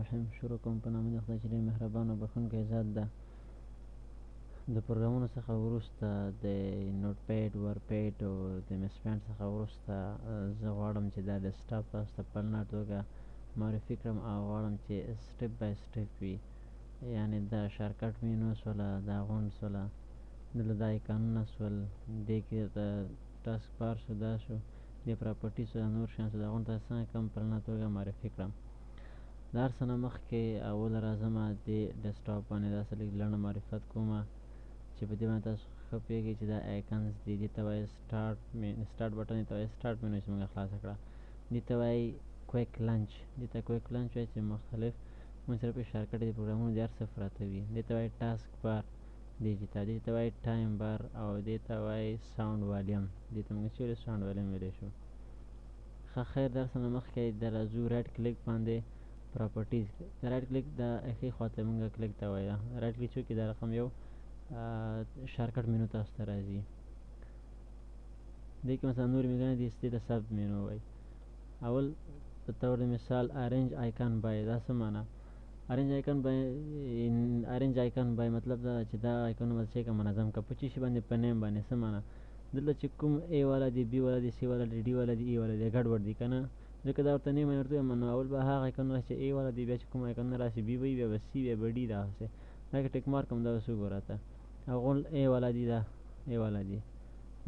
الرحیم. شروع کوم په نام د خدای چې ډېر مهربان او بښونکی ذات ده. د پروګرامونو څخه وروسته د نوټ پیډ، ور پیډ او د مس پیډ څخه وروسته زه غواړم چې دا ډیسکټاپ تاسو ته په لنډه توګه معرفي کړم او غواړم چې سټپ بای سټپ وي، یعنې دا شارکټ مینو سوله، دا غونډ سوله، دلته دا ایکانونه سول، دې کې د ټاسک بار شو، دا شو، دې پراپرټي سو، دا نور شیان سو. دا غونډ ته څنګه کوم په لنډه توګه معرفي کړم. د هر څه نه مخکې اوله راځم دې ډیسکټاپ باندې داسې لږ لنډه معرفت کومه چې په دې باندې تاسو ښه پوهېږئ چې دا ایکنز دي. دې ته وایي سټارټ بټن، دې ته وایي سټارټ مینو چې موږ خلاصه کړه. دې ته وایي کویک لنچ، دې ته کویک لنچ وایي چې مختلف منصرفې شارکټ د پروګرامونو د هر څه پراته وي. دې ته وایي ټاسک بار، دې ته وایي ټایم بار او دې ته وایي ساوند والیم. دې ته موږ چې ویلو ساوند والیم ویلی شو. ښه خیر، د هر څه نه مخکې د راځو رایټ کلیک باندې پراپرټیز. د رایټ کلیک د ښي خواته موږ کلیک ته وایي. رایټ کلیک چې د رقم یو شارکټ مینو تاسو ته راځي. دې کې مثلا نور مینوګانې دي، دې ته سب مینو وایي. اول په طور د مثال ارینج آیکن بای، دا څه معنا؟ ارینج آیکن بای مطلب دا چې دا آیکنونه به څه که منظم که په چی شي باندې، په نیم باندې. څه معنا؟ دلته چې کوم ای والا دی، بی والا دی، سی والا دی، ډي والا دی، ای والا دی، ګډوډ دي که نه؟ ځکه دا ورته نیم ورته وایم، نو اول به هغه آیکنونه راشي چې ای والا دی، بیا چې کوم آیکنونه راشي بي وي، بیا به سی، بیا به ډي، داسې. دا که ټیک مارک هم دا اوس وګوره ته، هغول ای والا دی، دا ای والا دی،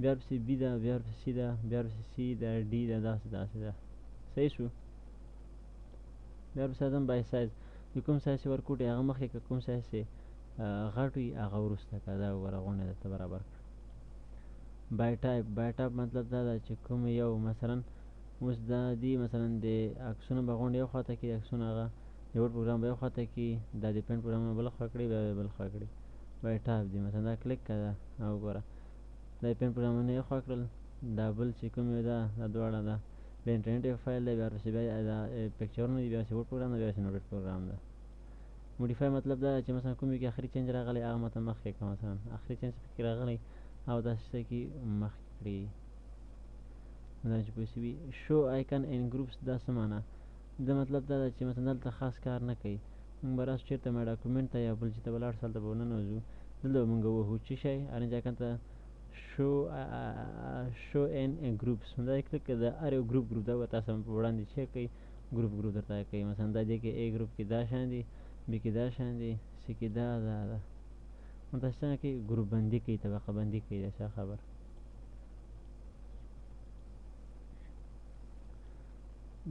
بیا ورپسې بي ده، بیا ورپسې سی ده، بیا ورپسې سی ده، ډي ده، داسې ده. صحیح شو؟ بیا ورپسې راځم بای سایز. چې کوم سایز چې ورکوټي هغه مخکې که کوم سایز چې غټ وي هغه وروسته که. دا وګوره غونډه درته برابر کړه. بای ټایپ مطلب دا ده چې کوم یو مثلا اوس دا دي مثلا د عکسونه به غونډ یو خواته کړي، عکسونه هغه د وړ پروګرام به یو خواته کړي، دا د پینټ پروګرامونه بله خوا کړي، بیا بل خوا کړي. بای ټایپ دي مثلا دا کلیک کړه او وګوره دا د پینټ پروګرامونه یو خوا کړل، دا بل چې کوم یو دا دواړه ده بیا انټرنیټ یو فایل دی، بیا ورپسې بیا دا پکچرونه دي، بیا ورپسې وړ پروګرام ده، بیا ورپسې نوټ پروګرام ده. موډیفای مطلب دا چې مثلا کوم یو کې آخري چینج راغلی هغه ماته مخکې کړه، مثلا آخري چینج پکې راغلی او داسې څه کې مخکې کړي. دا چې پوه شوي. شو آیکن ان ګروپس دا څه معنا؟ دا مطلب دا ده چې مثلا دلته خاص کار نه کوي. موږ به راسو چېرته مای ډاکومنټ ته یا بل چې ته به لاړ شو هلته به وننوځو، دلته به موږ ووهو څه شی ارینج آیکن ته شو ان ګروپس. دا یې کلیک کړه، د هر یو ګروپ دا به تاسو په وړاندې چې کوي ګروپ درته کوي. مثلا دا دې کې ا ګروپ کې دا شان دي، بي کې دا شان دي، سی کې دا نو تاسو څنګه کوي ګروپ بندي کوي، طبقه بندي کوي. دا څه خبر.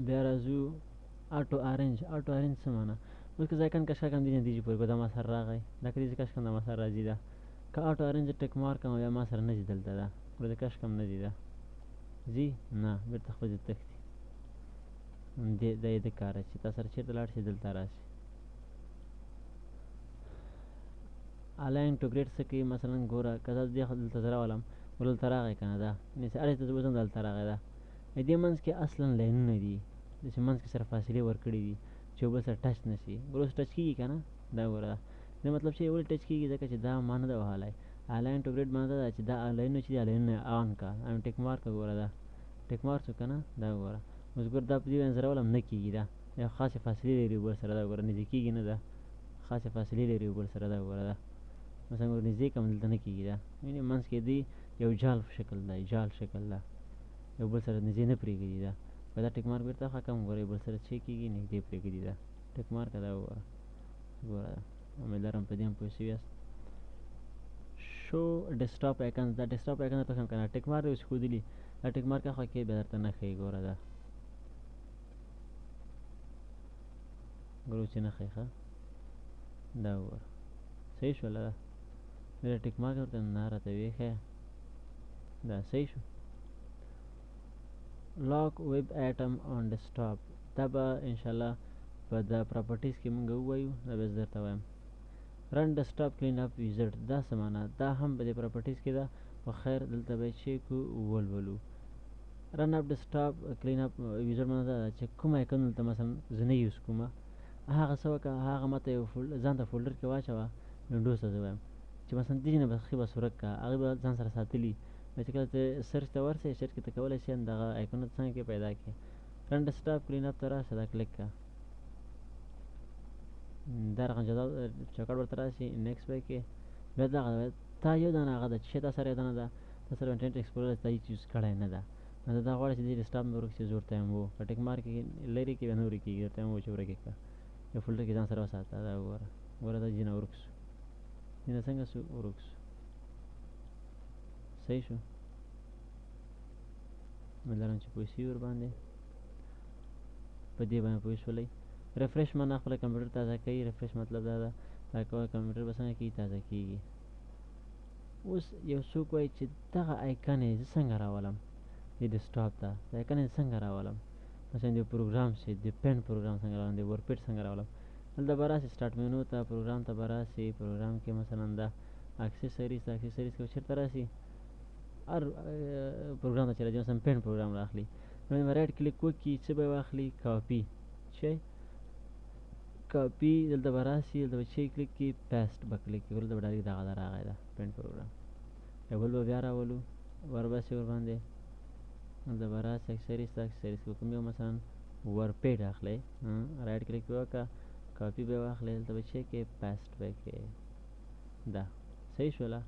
بیا راځو آټو ارینج. آټو ارینج څه معنا؟ اوس که زه آیکن کش کړم دې نتیجې پورې به دا ما سره راغی، دا که دې کش کړم دا ما سره راځي. دا که آټو ارینج ټیک مارک کړم بیا ما سره نه ځي دلته، دا که زه کش کړم نه ځي، دا ځي نه، بېرته خپل ځای تښتي. دا یې د کاره چې تا سره چېرته لاړ شي دلته راشي. الاین ټو ګریډ څه کوي؟ مثلا ګوره که زه دلته زه راولم دلته راغی که نه، دا هر ځای ته زه وځم دلته راغی. دا دې منځ کې اصلا لاینونه دي، داسې منځ کې سره فاصلې ورکړي دي چې یو بل سره ټچ نه شي. ګوره اوس ټچ کېږي که نه، دا ګوره دا مطلب چې ولې ټچ کېږي؟ ځکه چې دا ما نه ده وهلی. الاین ټو ګریډ معنی دا ده چې دا لاینونه چې دي لاینونه آن که ټیک مارک که. ګوره دا ټیک مارک شو که نه، دا ګوره اوس ګوره دا په دې باندې زه راولم نه کېږي. دا یا خاصې فاصلې لري یو بل سره، دا ګوره نږدې کېږي نه، ده خاصې فاصلې لري یو بل سره. دا ګوره دا مثلا ګوره نږدې کړم دلته نه کېږي. دا وینې منځ کې دی یو جال شکل دی، جال شکل ده، یو بل سره نږدې نه پرېږدي. دا په دا ټیک مارک بېرته ښه کړم، ګوره یو بل سره چې کېږي نږدې پرېږدي. دا ټیک مارک ده، وګوره امیدوارم په دې هم پوه شوي یاست. شو ډیسکټاپ آیکنز. دا ډیسکټاپ آیکن درته ښیم که نه، ټیک مارک اوس ښودلي، دا ټیک مارک هخوا کې بیا درته نه ښیي. ګوره دا ګوره اوس یې نه ښیي ښه، دا وګوره صحیح شوله. دا بیا ټیک مارک درته نه راته وښیه، دا صحیح شو. لاک ویب آیټم آن ډیسکټاپ. دا به انشاءالله په دا پراپرټیز کې مونږ ووایو، دا به زه درته وایم. رن ډیسکټاپ کلین اپ ویزټ دا څه معنا؟ دا هم په دې پراپرټیز کې ده، خو خیر دلته به یې چیک ولولو. رن اپ ډیسکټاپ کلین اپ ویزټ معنا دا ده چې کوم آیکن دلته مثلا زه نه یوز کومه، هغه څه وکړه، هغه ماته یو ځان ته فولډر کې واچوه. وینډوز ته زه وایم چې مثلا دې نه به ښې بس ورک کړه، هغې به ځان سره ساتلي. چې کله ته سرچ ته ورسې، سرچ کې ته کولی شې دغه آیکنونه څنګه کې پیدا کړې. رن ډیسکټاپ کلین اپ ته راشه، دا کلیک کړه. دا رقم جدا چوکاټ ورته راشي نیکسټ به کې بیا دغه تا یو دانه هغه ده چې تا سره یو دانه ده تا سره انټرنټ ایکسپلورر تا هېڅ یوز کړی نه ده نو دا غواړي چې دې ډیسکټاپ نه ورک شي زه ورته وایم هو که ټیک مارک یې لرې کړي بیا نه ورک کېږي ورته وایم هو چې ورک یې کړه یو فولډر کې ځان سره وساته دا وګوره دا جینه ورک شو جینه څنګه شو ورک شو صحیح شو مې لرم چې پوه شوي ورباندې په دې باندې پوه شولئ ریفریش معنا خپله کمپیوټر تازه کوي ریفریش مطلب دا ده دا کوه کمپیوټر به څنګه کېږي تازه کېږي اوس یو څوک وایي چې دغه آیکن یې زه څنګه راولم دې ډیسکټاپ ته دا آیکن یې څنګه راولم مثلا د پروګرام شي د پین پروګرام څنګه راولم د ورپیډ څنګه راولم دلته به راسي سټارټ مینو ته پروګرام ته به راسي پروګرام کې مثلا دا اکسیسریز کې به چېرته راسي هر پروګرام ته چې راځي مثلا پین پروګرام راخلي نو به رایټ کلیک وکړي څه به واخلي کاپي شی کاپي دلته به راسي دلته به چې کلیک کړي پیسټ به کلیک کړي دلته به ډایرکټ دغه راغی ده پین پروګرام یو بل به بیا راولو ورباسي ورباندې دلته به راسي اکسیسریز کې کوم یو مثلا ورپیډ اخلئ رایټ کلیک به وکړه کاپي به واخلئ دلته به چې کې پیسټ به کې دا صحیح شوله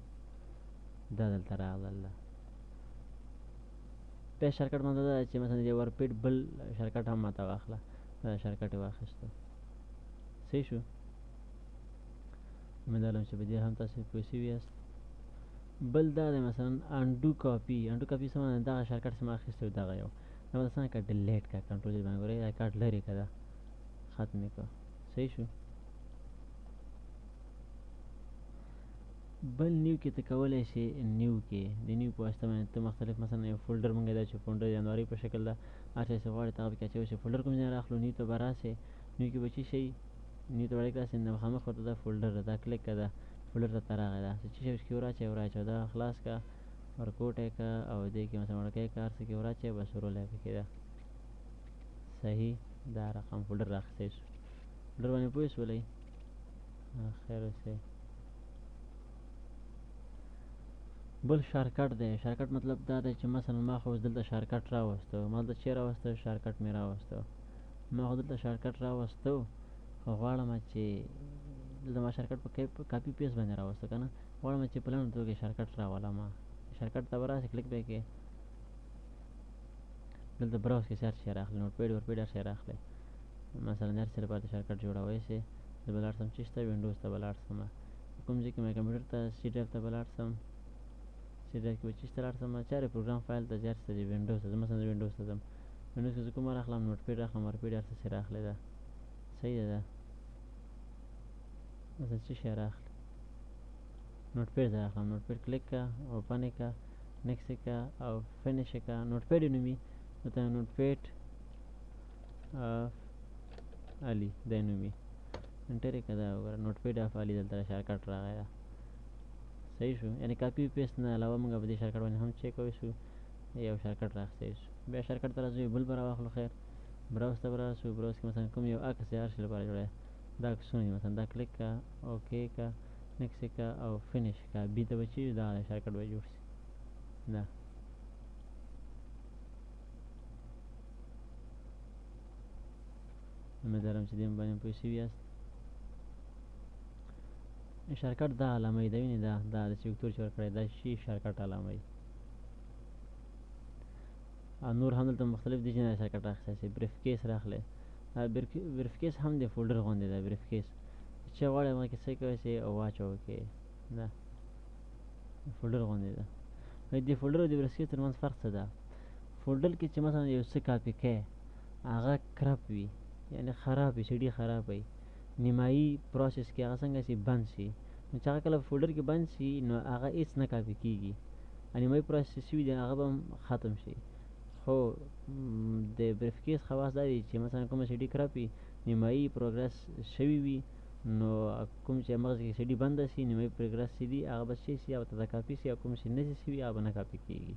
دا دلته راغله بیا شارټکټ مطلب دا چې مثلا د ورپیډ بل شارټکټ هم ماته واخله دا شارټکټ یې واخیسته صحیح شو امید لرم چې په دې هم تاسو پوه شوي یاست بل دا دی مثلا انډو کاپي څه معنی دغه شارټکټ چې ما اخیستی و دغه یو دا به څنګه کړه ډیلیټ کړه کنټرول یې باندې ګورئ کارت لرې کړه ختم یې کړه صحیح شو بل نیو کې ته کولی شې نیو کې د نیو په واسطه باندې ته مختلف مثلا یو فولډر مونږ دا چې فولډر جانواري په شکل ده هر چا چې غواړي هغه پکې اچولی شي فولډر کوم ځای راخلو نیو ته به راسې نیو کې به څه شي نیو ته به ډایرکټ راسې نو مخامخ ورته دا فولډر ده دا کلیک کړه دا فولډر ته راغی دا څه شی پکې وراچوه دا خلاص کړه ورکوټ یې کړه او دې کې مثلا وړکۍ کړه هر څه کې وراچوه بس ورولې پکې ده صحیح دا رقم فولډر راخیستی شو فولډر باندې پوه شولئ خیر اوسئ بل شارټکټ دی شارټکټ مطلب دا دی چې مثلا ما خو اوس دلته شارټکټ راوسته ما دلته چې راوسته شارټکټ مې راوسته ما خو دلته شارټکټ راوسته خو غواړم چې دلته ما شارټکټ په کاپي پیسټ باندې راوسته که نه غواړم چې په لنډه توګه شارټکټ راولم شارټکټ ته به راسې کلیک به یې کړې دلته براوز کې هر شی راخلئ نوټپیډ ورپیډ هر شی راخلئ مثلا هر څه لپاره شارټکټ جوړوی شئ زه به لاړ شم چې شته وینډوز ته به لاړ شم کوم ځای کې مې کمپیوټر ته سی ډرایو ته به لاړ شم سی ډرایو کې به چېرته لاړ شم چارې پروګرام فایل ته چې هر څه دی وینډوز ته زه مثلا وینډوز ته ځم وینډوز کې زه کومه راخلم نوټپیډ راخلم ورپیډ هر څه چې راخلی ده صحیح ده مثلا څه شی راخلي نوټپیډ ته راخلم نوټپیډ کلیک کړه اوپن یې کړه نیکسټ یې کړه او فینش یې کړه نوټپیډ یې نومي ورته نوټپیډ علي دی نومي انټر یې کړه دا وګوره نوټپیډ اف علي دلته شارټکټ راغی ده صحیح شو یعنې کاپي پیسټ نه علاوه موږ په دې شارټکټ باندې هم چیک کوی شو یو شارټکټ راخیستی شو بیا شارټکټ ته راځو بل به راواخلو خیر براوز ته به راسو براوز کې مثلا کوم یو عکس دی هر شي لپاره جوړی دا عکسونه دي مثلا دا کلیک کړه اوکې کړه نیکسټ یې کړه او فینش کړه بي ته به چې دا شارټکټ به جوړ شي دا امید لرم چې دې باندې پوه شوي یاست شارټکټ دا علامه یې ده وینې دا د چې وکتور چې ورکړی دا شي شارټکټ علامه یې نور هم دلته مختلف دي چې نه شارټکټ راخیستی شي بریف کیس راخلی بریف کیس هم د فولډر غوندې ده بریف کیس چې غواړئ هغه کې څه کوی شئ او واچوه کې دا فولډر غوندې ده د فولډر او د بریف کیس ترمنځ فرق څه ده فولډر کې چې مثلا یو څه کاپي کوې هغه کرپ وي یعنې خراب وي سي ډي خراب وي نیمایي پروسس کې هغه څنګه شي بند شي نو چې هغه کله فولډر کې بند شي نو هغه هېڅ نه کاپي کېږي نیمایي پروسس شوي دی هغه به هم ختم شي خو د بریف کیس خواص دا دي چې مثلا کومه سی ډي کرپ وي نیمایي پروګرس شوي وي نو کوم چې مغز کې سی ډي بنده شي نیمایي پروګرس سی دي هغه به څه شي هغه ته کاپي شي او کوم چې نه شي هغه به نه کاپي کېږي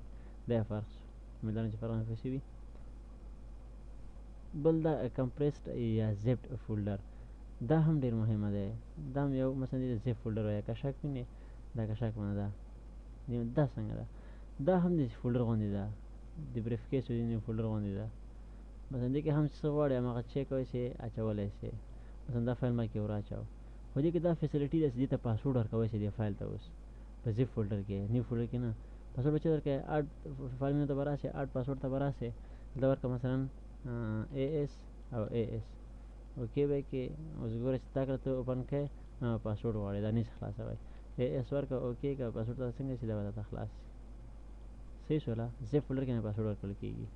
دا فرق شو امید لرم چې فرق مې پوه شوي بل دا کمپریسډ یا زیپډ فولډر دا هم ډېر مهمه دی دا هم یو مثلا د زیپ فولډر یا کشاک وینې دا کشاک باندې دا څنګه ده دا هم د فولډر غوندې ده د بریف کیس د فولډر غوندې ده مثلا دې کې هم څه غواړئ هماغه چیک کوی شئ اچولی شئ مثلا دا فایل ما کې وراچاو خو دې کې دا فیسیلیټي ده چې دې ته پاسورډ ورکوی شي دې فایل ته اوس په زیپ فولډر کې نیو فولډر کې نه پاسورډ به چې درکوې اډ فایل مینو ته به راشې اډ پاسورډ ته به راشې دلته ورکړه مثلا AS او AS اوکې به کې اوس ګوره چې تا کړه ته اوپن کړې پاسورډ غواړې دا نشي خلاصوی AS ورکړه اوکې که پاسورډ ته څنګه شي دا به درته خلاص شي صحیح شوله زیپ فولډر کې مې پاسورډ ورکړل کېږي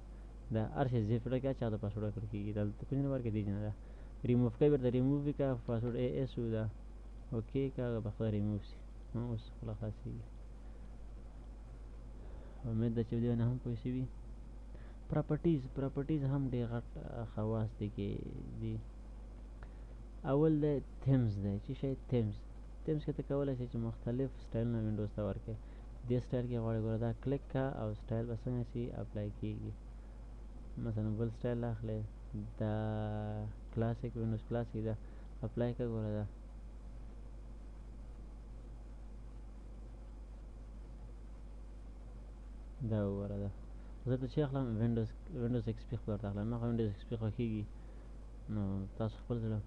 دا هر شی زیپ فولډر کې هر چا ته پاسورډ ورکړل کېږي دلته کوم نه ورکړې دې نه ده ریموو کوي بیرته ریموو وي که پاسورډ AS و ده اوکې که هغه به خپله ریموو شي اوس خوله خلاصېږي امید ده چې دې باندې هم پوه شوي پراپرټیز هم ډېر غټ خواص دي کې دي اول دی تیمز دی چې شی تیمز کې ته کولی شې چې مختلف سټایلونه وینډوز ته ورکړې دې سټایل کې غواړې ګوره دا کلیک کا او سټایل به څنګه شي اپلای کېږي مثلا بل سټایل اخلې دا کلاسیک وینډوز کلاسیک ده اپلای که ګوره دا وګوره ده زه ته چې اخلم وینډوز XP خپل ورته اخلم ما خو وینډوز XP خوښېږي نو تاسو خپل زړه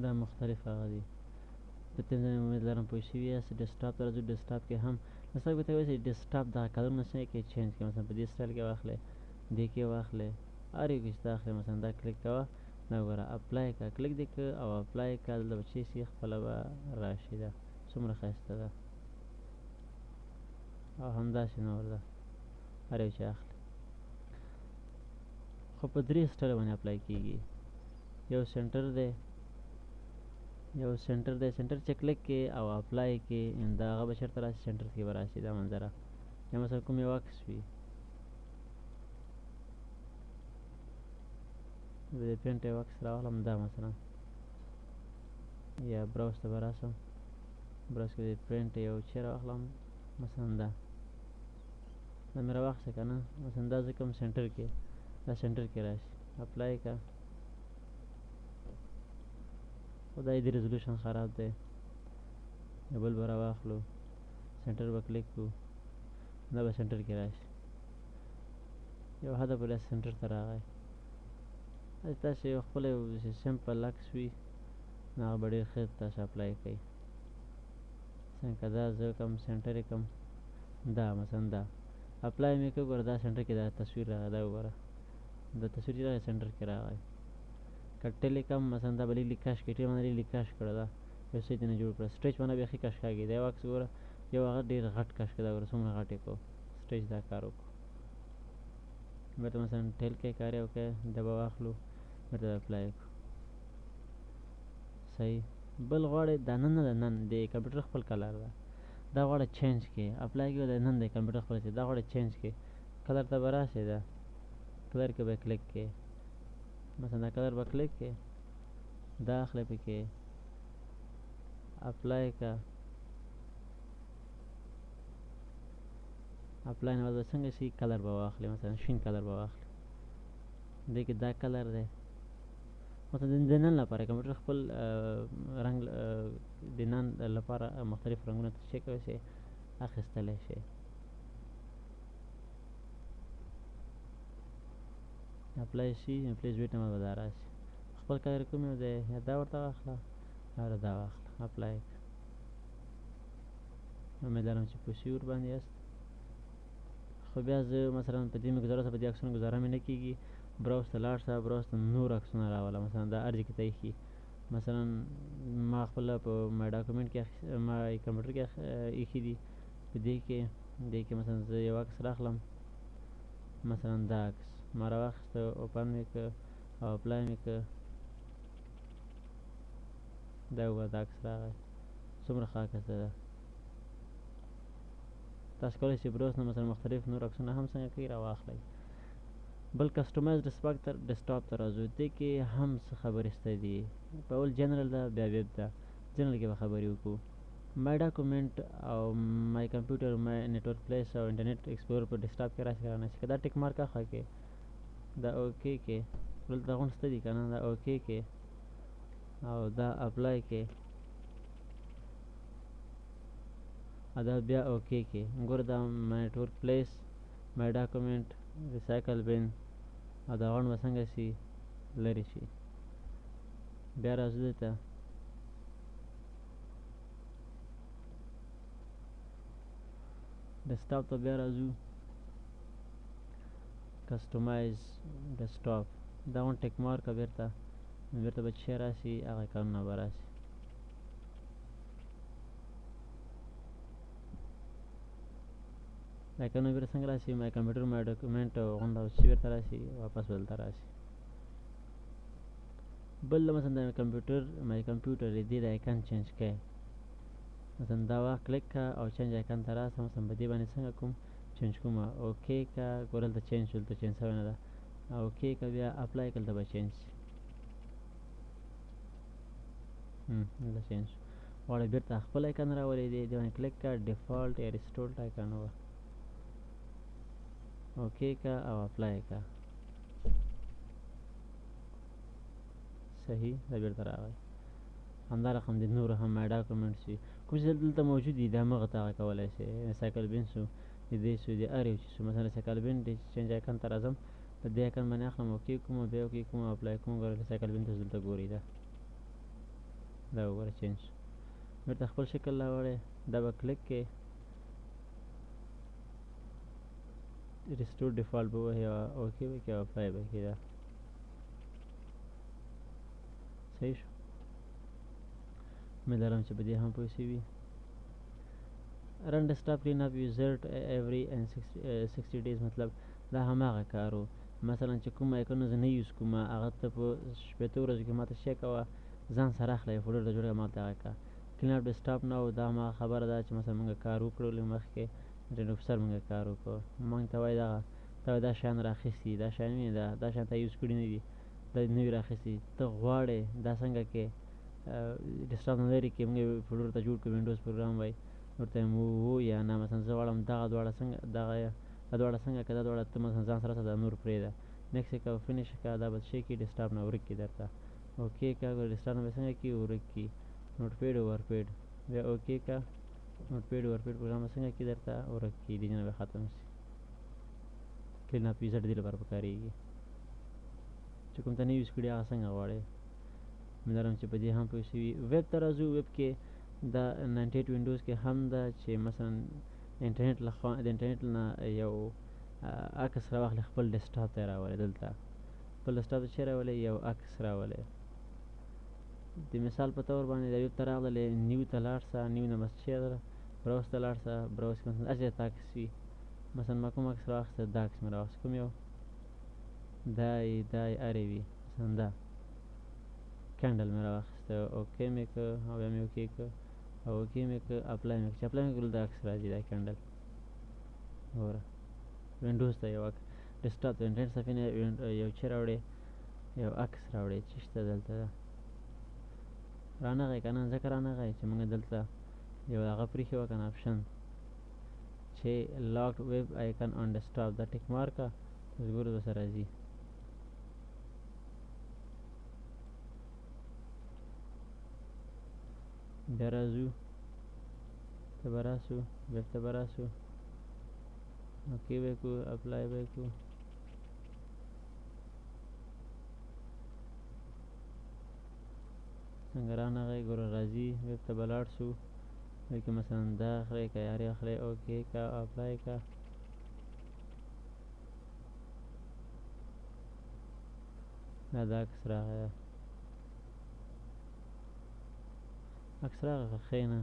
دا مختلف هغه دي په دې ځای امید لرم پوه شوي یاست ډیسکټاپ ته راځو ډیسکټاپ کې هم مثلا به ته وایي چې ډیسکټاپ دغه کلرونه څنګه کې چینج کړي مثلا په دې سټایل کې واخلئ دې کې واخلئ هر یو کې چې ته اخلئ مثلا دا کلیک کوه دا وګوره اپلای که کلیک دې که او اپلای که دلته به چې شي خپله به راشي دا څومره ښایسته ده او همداسې نور ده هر یو چې اخلي خو په درې سټایله باندې اپلای کېږي یو سنټر دی سنټر چې کلیک کې او اپلای کې دا هغه به چېرته راشي سنټر کې به راشي دا منظره یا مثلا کوم یو عکس وي زه د پرنټ یو عکس راواخلم دا مثلا یا براوز ته به راسم براوز کې د پرنټ یو چې راواخلم مثلا دا مې راواخیسته که نه مثلا دا زه کوم سنټر کې دا سنټر کې راشي اپلای که خو دا یې د ریزولوشن خراب دی یو بل به راواخلو سنټر به کلیک کړو دا به سنټر کې راشي یو حده پورې سنټر ته راغی تاسو یو خپل یو سمپل عکس وي نو هغه به ډېر ښه تاسو اپلای کوئ څنګه دا زه کوم سنټر یې کوم دا مثلا دا اپلای مې کړ ګوره دا سنټر کې دا تصویر راغی دا وګوره دا تصویر چې راغی سنټر کې راغی که ټیلیکم مثلا دا به لیک لیک کش کړي ټیل باندې لیک کش کړه دا یو څه یې نه جوړ کړه سټیچ باندې بیخي کش کاږي دا یو عکس ګوره یو هغه ډېر غټ کش کړه دا ګوره څومره غټ یې کړو سټیچ دا کار وکړو بیرته مثلا ټیل کې کار یې وکړی دا به واخلو بیرته اپلای کړو صحیح بل غواړې دا نن نه ده نن د کمپیوټر خپل کلر ده دا غواړه چینج کړې اپلای کړو د نن د کمپیوټر خپل چې دا غواړه چینج کړې کلر ته به راشې ده کلر کې به کلیک کړې مثلا دا کلر به کلیک کړې دا اخلې پکې اپلای که اپلای نه بعد به څنګه شي کلر به واخلې مثلا شین کلر به واخلې دې کې دا کلر دی مثلا د نن لپاره کمپیوټر خپل رنګ د نن لپاره مختلف رنګونه څه کولی شي اخیستلی شي اپلای شي پلیز ویټ نه به دا راشي خپل کلر کوم یو دی یا دا ورته واخله یا دا واخله اپلای امید لرم چې پوه شوي ورباندې یاست خو بیا زه مثلا په دې مې ګزاره په دې عکسونو ګزاره مې نه کېږي براوز ته لاړ شه براوز ته نور عکسونه راوله مثلا دا ارجې کې ته ایښي مثلا ما خپله په مای ډاکومنټ کې ما کمپیوټر کې ایښي دي په دې کې مثلا زه یو عکس راخلم مثلا دا عکس ما راواخیسته اوپن مې کړه او اپلای مې کړه دا وګوره دا عکس راغی څومره ښه عکس ده تاسو کولی شئ براوز نه مثلا مختلف نور عکسونه هم څنګه کوي راواخلئ بل کسټمایز ډیسکټاپ ته راځو دې کې هم څه خبرې شته دي په اول جنرل ده بیا ویب ده جنرل کې به خبرې وکړو مای ډاکومنټ او مای کمپیوټر مای نیټورک پلیس او انټرنیټ ایکسپلورر په ډیسکټاپ کې راشي که رانشي که دا ټیک مارک اخوا کې دا اوکې کې دلته غونډ شته دي که نه دا اوکې کې او دا اپلای کې دا بیا اوکې کې ګوره دا مای ورک پلیس مای ډاکومنټ ریسایکل بین او دا غڼ به څنګه شي لرې شي. بیا راځو دې ته ډیسکټاپ ته بیا راځو کسټمایز ډیسکټاپ دا غون ټیک مارکه بیرته به چې راشي هغه کارونه به راشي. لایکنونه بیرته څنګه راشي مای کمپیوټر مای ډاکومنټ غونډه چې بیرته راشي واپس به دلته راشي. بل مثلا د کمپیوټر مای کمپیوټر دې د آیکن چینج کړئ مثلا دا وخت کلیک کا او چینج آیکن ته راسه مثلا په دې باندې څنګه کوم چینج کوم اوکې کا ګوره دلته چینج شو دلته چینج شوی نه ده اوکې کا بیا اپلای کړه دلته به چینج شي دلته چینج شو. غواړې بیرته خپل آیکن راولې دې باندې کلیک کا ډیفالټ یا ریسټورډ آیکن وه اوکې کا او اپلای کا صحیح دا بیرته راغی. همدا رقم د نور هم مای ډاکومنټس وي کوم چې دلته موجود دي دا مغه ته هغه کولی شي ریسایکل بین شو د دې شو د هر یو چې شو مثلا ریسایکل بین د چینج آیکن ته راځم په دې آیکن باندې اخلم اوکې کوم بیا اوکې کوم اپلای کوم ګوره ریسایکل بین ته دلته ګوري دا وګوره چینج شو. بیرته خپل شکل راوړی دا به کلیک کې ریسټور ډیفالټ به ووهي اوکې به کې او اپلای به کې دا صحیح شو. امید لرم چې په دې هم پوه شوي. رن ډیسکټاپ کلین اپ یوزر ایوری 60 days مطلب دا هماغه کار و مثلا چې کوم آیکونه زه نه یوز کوم هغه ته په شپېتو ورځو کې ماته شی کوه ځان سره اخله یو فولډر ته جوړوه ماته هغه کړه. کلین اپ ډیسکټاپ نه و دا هماغه خبره ده چې مثلا موږ کار وکړلو مخکې انټرنټ افسر موږ کار وکړو موږ ته وایي دغه ته دا شیان رااخیستي دا شیان وینې دا شیان ته یوز کړي نه دي دا نوي رااخیستي ته غواړې دا څنګه کې ډیسکټاپ نه لرې کې موږ فولډر ته جوړ کړو وینډوز پروګرام وایي ورته وو یا نه مثلا زه غواړم دغه دواړه څنګه دغه دا دواړه څنګه که دا دواړه ته مثلا ځان سره دا نور پرېږده نیکسټ یې کوه فینش یې کوه دا به شی کړي ډیسکټاپ نه ورک کړي درته اوکې کوه ډیسکټاپ نه به څنګه کړي ورک کړي نوټ پیډ اوور پیډ بیا اوکې کوه نوټ پیډ اوور پیډ پروګرام به څنګه کړي درته ورک کړي دې نه به ختم شي. کلین اپ یوزر دې لپاره پکارېږي چې کوم ته نه یوز کړي هغه څنګه غواړې. امید لرم چې په دې هم پوه شوي. ویب ته راځو ویب کې دا 98 وینډوز کې هم ده چې مثلا انټرنټ لخوا د انټرنټ نه یو عکس راواخلې خپل ډیسکټاپ ته یې راولې دلته خپل ډیسکټاپ ته چې راولې یو عکس راولې د مثال په طور باندې د ویب ته راغلې نیو ته لاړ شه نیو نه بس چې ده براوز ته لاړ شه براوز کې مثلا هسې درته عکس وي مثلا ما کوم عکس راواخیسته دا عکس مې راواخیست کوم یو دا یې هرې وي مثلا دا کینډل مې راواخیسته اوکې مې که او بیا مې اوکې که او اوکې مې که اپلای مې که چې اپلای مې کړل دا عکس راځي دا کینډل ګوره وینډوز ته یو عکس ډیسکټاپ ته انټرنټ صفحې نه یو چې راوړې یو عکس راوړې چې شته دلته رانغی که نه ځکه رانغی چې موږ دلته یو هغه پرېښې وه که نه آپشن چې لاکډ ویب آیکن آن ډیسکټاپ دا ټیک مارکه اوس ګوره درسره راځي بیا راځو ته به راسو ویب ته به راسو اوکې به یې کړو اپلای به یې کړو څنګه رانغی ګوره راځي ویب ته به لاړ شو ویب کې مثلا دا اخلئ که یارې اخلئ اوکې که اپلای که دا عکس راغی عکس راغی خو کښېنه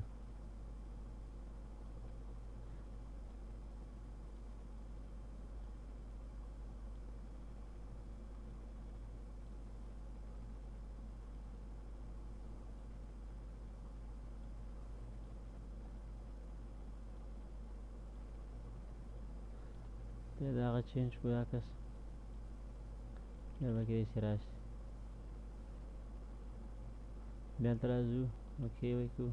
بیا د هغه چینج کړو عکس بیا به کېدای شي راشي بیا هلته راځو اوکې به یې کړو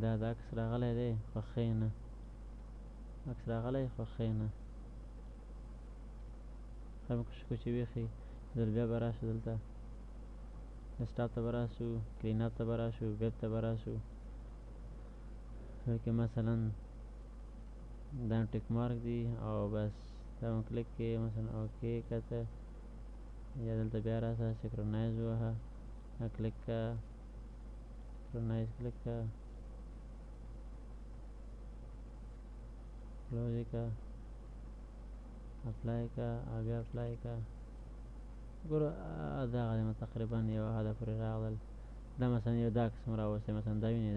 دا د عکس راغلی دی خو کښېنه عکس راغلی خو کښېنه خیر مې کوشش کوو چې ویښي بیا به راشو دلته ډیسکټاپ ته به راشو کلین اپ ته به راشو ویب ته به راشو که مثلا دا ټیک مارک دی او بس دا کلیک کې مثلا اوکې کته یا دلته بیا راسه سنکرونایز ووهه کلیک کا سنکرونایز کلیک کا کلوز کا اپلای کا او بیا اپلای کا ګوره دغه تقریبا یو هدف پورې راغلل دا مثلا یو دا قسم راوستی مثلا دا وینې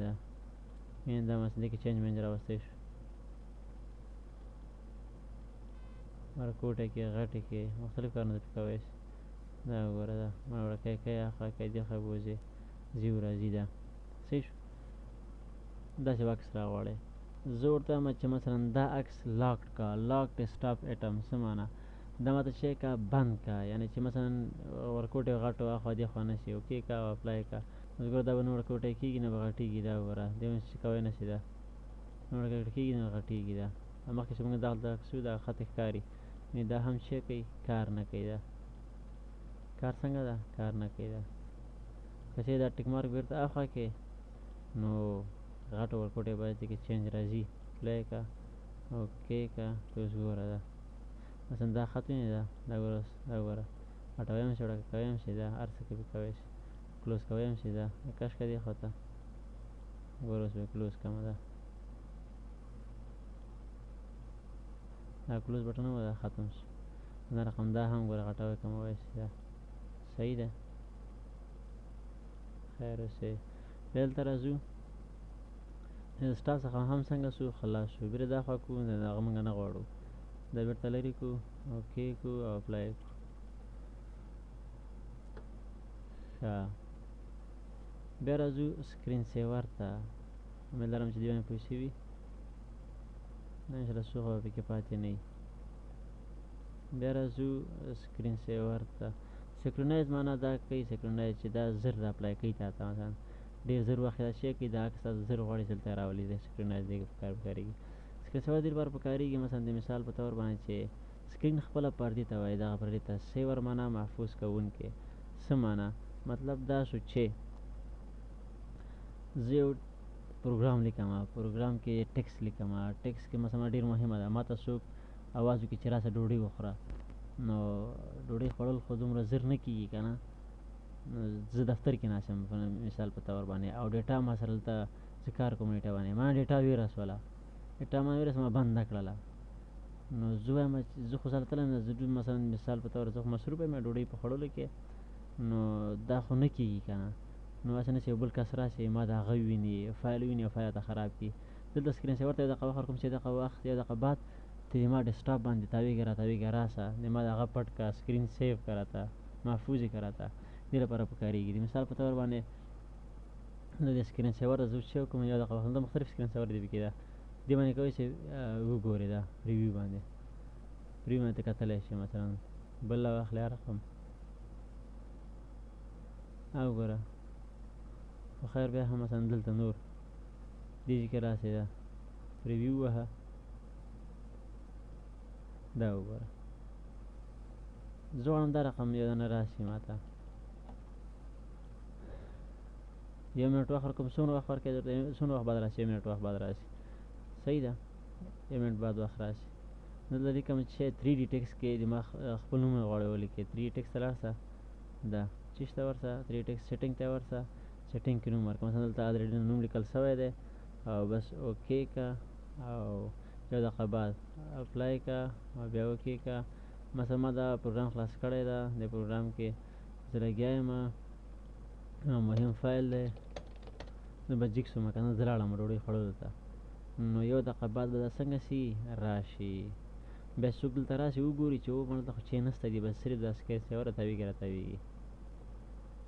دا مثلا دې کې چینج مینج راوستی شو ورکوټه کې غټې کې مختلف کارونه پې کوی شي دا وګوره دا ما وړکی کوي اخوا کوي دېخوا بوځي ځي راځي دا صحیح شو داسې عکس راغواړئ زه ورته وایم چې مثلا دا عکس لاکډ کا لاکډ سټاپ ایټم څه معنا دا ماته چې کا بند کا یعنی چې مثلا ورکوټې غټو اخوا دېخوا نه شي اوکې کا او اپلای کا اوس ګوره دا به نه ورکوټی کېږي نه به غټېږي دا وګوره دې چې کوی نه شي دا نه ورکوټی کېږي نه غټېږي دا مخکې چې موږ دغلته شو دا خط ښکاري دا هم څه کوي کار نه کوي دا کار څنګه ده کار نه کوي دا که چېرې دا ټیک مارک بېرته اخوا کې نو غټو ورکوټې باید کې چینج راځي پلی کا اوکې کا ته اوس ګوره دا مثلا دا خط وینې دا ګوره هټوی هم شي وړکه کوی هم شي دا هر څه کې به کوی شي کلوز کوی هم شي دا کش که دې خوا ته ګوره اوس به کلوز کړمه دا کلوز بټن و دا ختم شو دا رقم دا هم ګوره غټوی کموی شي دا صحیح ده خیر اوسې دلته راځو سټاپ څخه هم څنګه شو خلاص شو بیرته دا خوا کوو هغه موږ نه غواړو دا بیرته لرې کړو اوکې کړو او اپلای کړو ښه بیا راځو سکرین سیور ته امید لرم چې دې باندې پوه شوي دا انشاءالله څوک به پکې پاتې نه وي بیا راځو سکرین سیور ته سنکرونایز معنا دا کوي سنکرونایز چې دا زر اپلای کوي تا ته مثلا ډېر زر وخت دا شی کوي دا عکس تاسو زر غواړئ دلته راولي دی سنکرونایز دې په کار پکارېږي سکرین سیور دې لپاره پکارېږي مثلا د مثال په طور باندې چې سکرین خپله پردې ته وایي دغه پردې ته سیور معنا محفوظ کوونکی څه معنا مطلب دا شو چې زه یو پروګرام لیکم پروګرام کې ټکس لیکم ټکس کې مثلا ډېر مهمه ده ماته څوک اواز وکړي چې راسه ډوډۍ وخوره نو ډوډۍ خوړل خو دومره زر نه کېږي که نه زه دفتر کې ناست یم مثال په طور باندې او ډیټا ما سره دلته زه کار کوم ډیټا باندې ما ډیټا ویرسوله ډیټا ما ویرسوله ما بنده کړله نو زه وایم زه خو سره تللی نه زه مثلا مثال په طور زه خو مصروف یم ډوډۍ په خوړلو کې نو دا خو نه کېږي که نه نو هسې نه چې یو بل کس راشي ما د هغه وویني فایل وویني او فایل راته خراب کړي دلته سکرین سیور ته یو دقیقه وخت ورکوم چې دغه وخت یو دقیقه بعد ته ما ډیسکټاپ باندې تاویږه راتاویږه راسه د ما د هغه پټ کا سکرین سیو که راته محفوظ یې که راته دې لپاره پکارېږي د مثال په طور باندې زه د سکرین سیور ته زه چې وکړم یو دقیقه وخت دلته مختلف سکرین سیور دي پکې ده دې باندې کولی شئ وګورئ دا پریویو باندې پریویو باندې ته کتلی شئ مثلا بل واخلئ هر رقم او ګوره خو خیر بیا هم مثلا دلته نور دې ځای کې راسئ دا پریویو وهه دا وګوره زه غواړم دا رقم یو دانه راشي ما ته یو منټ وخت ورکوم څومره وخت ورکوي درته څومره وخت بعد راشي یو منټ وخت بعد راشي صحیح ده یو منټ بعد وخت راشي دلته لیکم چې 3D ټکس کې د ما خپل نوم غواړئ ولیکئ 3D ټکس ته لاړ شه دا چیش ته ورشه 3D ټکس سیټینګ ته ورشه سیټینګ کې نوم ورکړه مثلا دلته الریډي نوم لیکل شوی دی او بس اوکې که او یو دقیقه بعد اپلای که او بیا اوکې که مثلا ما دا پروګرام خلاص کړی ده د پروګرام کې زه لګیا یم مهم فایل دی زه به جګ شوم که نه زه لاړم ډوډۍ خوړلو ته نو یو دقیقه بعد به دا څنګه شي راشي بیا څوک دلته راشي وګوري چې دلته خو چې نسته دي بس صرف دا سکرین سیور راتاویږي راتاویږي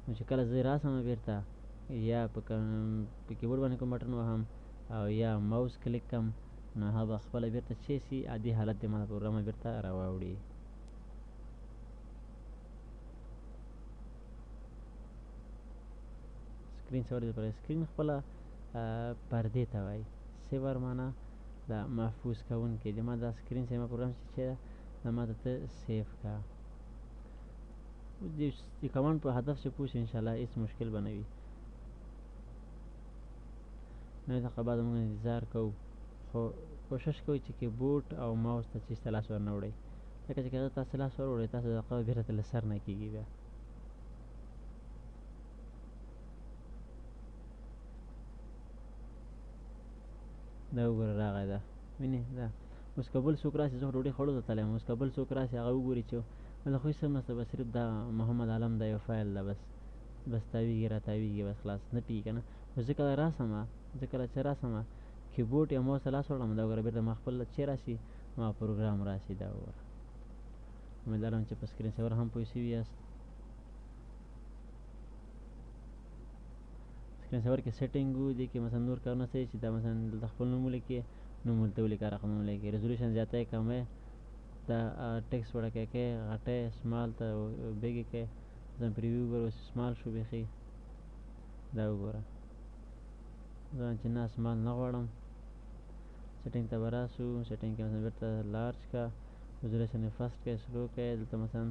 نو چې کله زه راسم بېرته یا په کیبورډ باندې کوم بټن وهم او یا ماوس کلیک کړم نو هغه به خپله بېرته چې شي عادي حالت دې ما د پروګرام بېرته راواوړي سکرین سیور دې لپاره سکرین خپله پردې ته وایي سیور معنا دا محفوظ کوونکی د ما دا سکرین سیور پروګرام چې ده دا ما ته سیف کا د کمانډ په هدف چې پوه شي انشاءالله هېڅ مشکل به نه وي نوې دقیقه بعد موږ انتظار کوو، خو کوشش کوئ چې کیبورډ او ماوس ته چې ته لاس ورنه وړئ، ځکه چې که تاسو لاس ور وړئ تاسو دقیقه بېرته له سر نه کېږي بیا. دا وګوره راغی ده، وینې دا اوس که بل څوک راسي، زه خو ډوډۍ خوړو ته تللی یم، اوس که بل څوک راسي هغه وګوري چې دلته خو هېڅ هم نشته، بس صرف دا محمد عالم دا یو فایل ده، بس تاویږي را تاویږي، بس خلاص نه پوهېږي که نه. خو زه کله راسمه، زه کله چې راسمه کیبورډ یا ماوس ته لاس وړم، دا وګوره بېرته ما خپل چې راسي ما پروګرام راسي. دا وګوره، امیدوارم چې په سکرین سیور هم پوه شوي یاست. سکرین سیور کې سیټینګ وو، دې کې مثلا نور کارونه څه چې دا مثلا دلته خپل نوم ولیکې، نوم ورته ولیکه، رقم ولیکې، ریزولوشن زیاتی کمی، دا ټکسټ وړکی کړئ، غټی سمال ته بیګې کړئ، مثلا پریویو وګوره اوس سمال شو بیخي. دا وګوره زه چې نه سمال نه غواړم، سیټینګ ته به راسو، سیټینګ کې مثلا بېرته لارج کا، ریزولوشن یې فسټ کړئ، سلو کړئ، دلته مثلا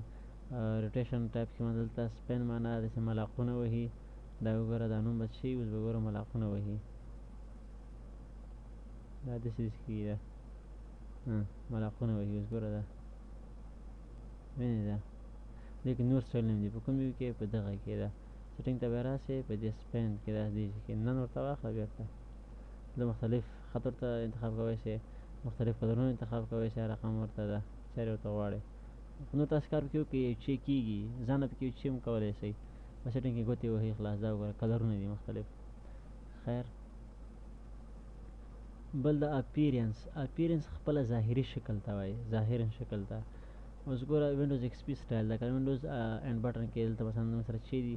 روټیشن ټایپ کې دلته سپین معنا داسې ملاقونه وهي. دا وګوره دا نوم بس شي، اوس به ګوره ملاقونه وهي، دا داسې داسې کېږي، دا ملاقونه وهي. اوس ګوره دا وینې ده، دې کې نور سټایلونه دي، په کوم یو کې؟ په دغه کې ده. سیټینګ ته به راسئ، په دې سپین کې دا دې کې نن ورته واخله بېرته، د مختلف خط ورته انتخاب کولی شئ، مختلف کلرونه انتخاب کولی شئ، رقم ورته ده چارې ورته غواړئ. نور تاسو کار پکې وکړئ، یو چې کېږي ځان نه پکې یو چې هم کولی شئ، په سیټینګ کې ګوتې وهئ خلاص. دا وګوره کلرونه دي مختلف. خیر، بل د اپیرنس خپله ظاهري شکل ته وایي، ظاهرا شکل ته. اوس ګوره وینډوز ایکس پي سټایل ده، که وینډوز اینډ بټن کې دلته مثلا سره چې دي،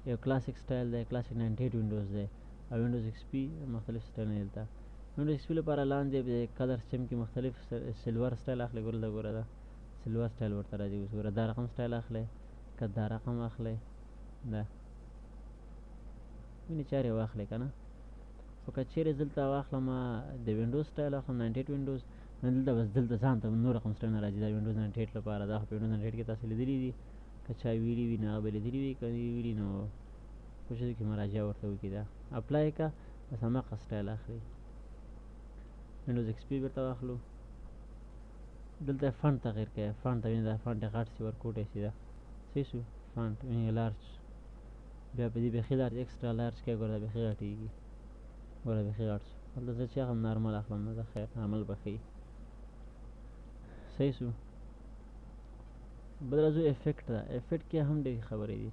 یو کلاسیک سټایل دی، کلاسیک 98 وینډوز دی، او وینډوز ایکس پي مختلف سټایلونه دي دلته. وینډوز ایکس پي لپاره لاندې د کلر سیم کې مختلف سلور سټایل اخلئ، ګوره دا ګوره دا سلور سټایل ورته راځي. اوس ګوره دا رقم سټایل اخلئ، که دا رقم اخلئ، دا وینې چارې واخلئ که نه. خو که چیرې دلته واخلم د وینډوز سټایل واخلم 98 وینډوز، نو دلته بس دلته ځان ته نور رقم سټایلونه راځي، دا وینډوز 98 لپاره. دا خو په وینډوز 98 کې تاسو لیدلي دي، که چا ویلي وي نو هغه به لیدلي وي، که نه ویلي نو کوشش وکړي مراجعه ورته وکړي. دا اپلای که بس هماغه سټایل اخلي. وینډوز ایکس پي بېرته واخلو، دلته فانټ تغییر کړئ، فانټ ته وینئ دا فانټ یې غټ شي، ورکوټی شي، دا صحیح شو. فانټ وینئ لارج، بیا په دې بیخي لارج ایکسټرا لارج کړئ، ګوره دا بیخي غټېږي، ګوره بیخي غټ شو. هلته زه چې اخلم نارمل اخلم، نه ده خیر نارمل به ښه وي، صحیح شو. بل راځو افیکټ ته. افیکټ کې هم ډېرې خبرې دي.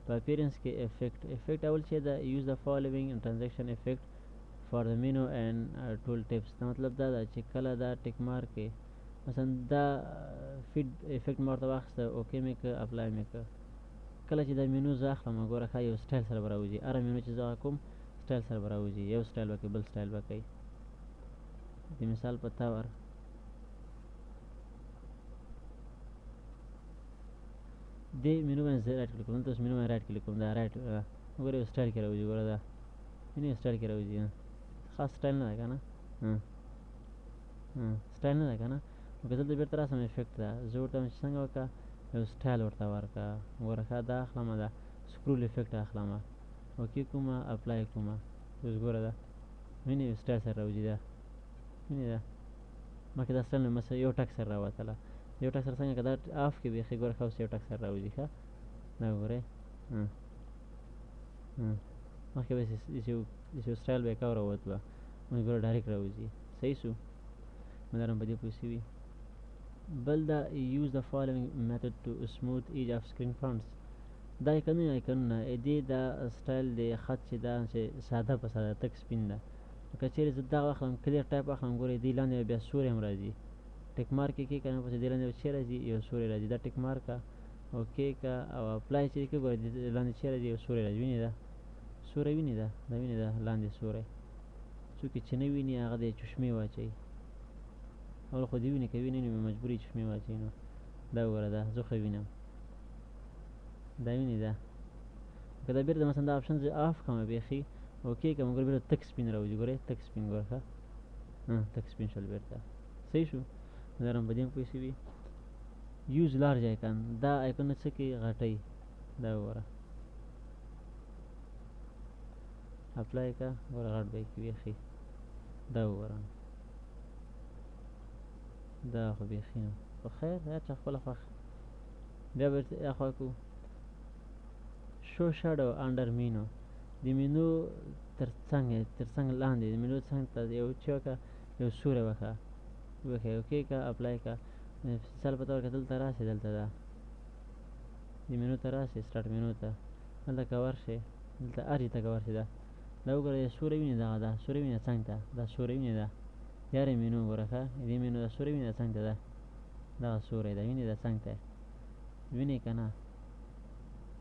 په اپیرنس کې افیکټ اول چې ده، یوز د فالوینګ ټرانزیکشن افیکټ فار د مینو اینډ ټول ټیپس. دا مطلب دا ده چې کله دا ټیک مارک کې مثلا دا فیډ افیکټ ما ورته واخیسته، اوکې مې کړه، اپلای مې کړه، کله چې دا مینو زه اخلم ګوره ښه یو سټایل سره به راوځي، هره مینو چې زه کوم سټایل سره به راوځي، یو سټایل به کوي بل سټایل به کوي. د مثال په طور دې مینو باندې زه رایټ کلیک کوم، دلته اوس مینو باندې رایټ کلیک کوم، دا رایټ وګوره یو سټایل کې راوځي، ګوره دا وینې یو سټایل کې راوځي، خاص سټایل نه ده که نه، سټایل نه ده که نه. نو که دلته بېرته راسم افیکټ ده، زه ورته وایم چې څنګه وکړه، یو سټایل ورته ورکړه، ګوره ښه دا اخلم، دا سکرول افیکټ اخلم، اوکې کومه، اپلای کومه، اوس ګوره دا وینې یو سټایل سره راوځي، دا وینې دا مخکې دا سټایل مثلا یو ټک سره راوتله، یو ټک سره څنګه که دا آف کې بیخي ګوره ښه اوس یو ټک سره راوځي، ښه دا وګورئ، مخکې به داسې یو سټایل به یې کا راوت به، اوس ګوره ډایرکټ راوځي، صحیح شو. مدارم په دې پوه شوي. بل دا یوز د فالوینګ میتھډ ټو سموث ایج اف سکرین فونټس. دا ایکنونه دې دا سټایل د خط چې دا چې ساده په ساده تک سپین ده، که چیرې زه دغه واخلم کلیر ټایپ واخلم، ګورئ دې لاندې بیا سوری هم راځي، ټیک مارک یې کړئ که نه، پسې دې لاندې چې راځي یو سوری راځي، دا ټیک مارک که اوکې که او اپلای چې کړئ، ګورئ دې لاندې چې راځي یو سوری راځي، وینې دا سوری، وینې دا وینې دا لاندې سوری. څوک چې نه ویني هغه د چشمې واچوي، اول خو دې ویني، که ویني نو مجبور یې چشمې واچوي. نو دا وګوره دا زه خو وینم، دا وینې دا که دا بېرته مثلا دا آپشن زه آف کړم بیخي اوکې کړم، ګوره بېرته تک سپین راوځي، ګورئ تک سپین، ګوره ښه تک سپین شول بېرته، صحیح شو. مدارم په دې هم پوه شوي. یوز لارج آیکن، دا آیکنونه څه کوي، غټوي، دا وګوره اپلای که ګوره غټ به یې کوي بیخي. دا وګوره دا خو بیخي نه خو خیر هر چا خپله خوښ بیا به اخوا کو شو شاډو انډر مینو د مینو تر څنګ لاندې د مینو څنګ ته یو چوکه یو سوری وښه اوکې که اپلای که مثال په طور که دلته راسې دلته ده د مینو ته راسې سټارټ مینو ته دلته که ورشې دلته هر ځای ته که ورشې دا وګوره د سوری وینې دغه ده سوری وینې څنګ ته دا سوری وینې ده یارې مینو وګوره ښه دې مینو دا سوری وینې څنګ ته ده دغه سوری ده وینې ده څنګ ته وینې که نه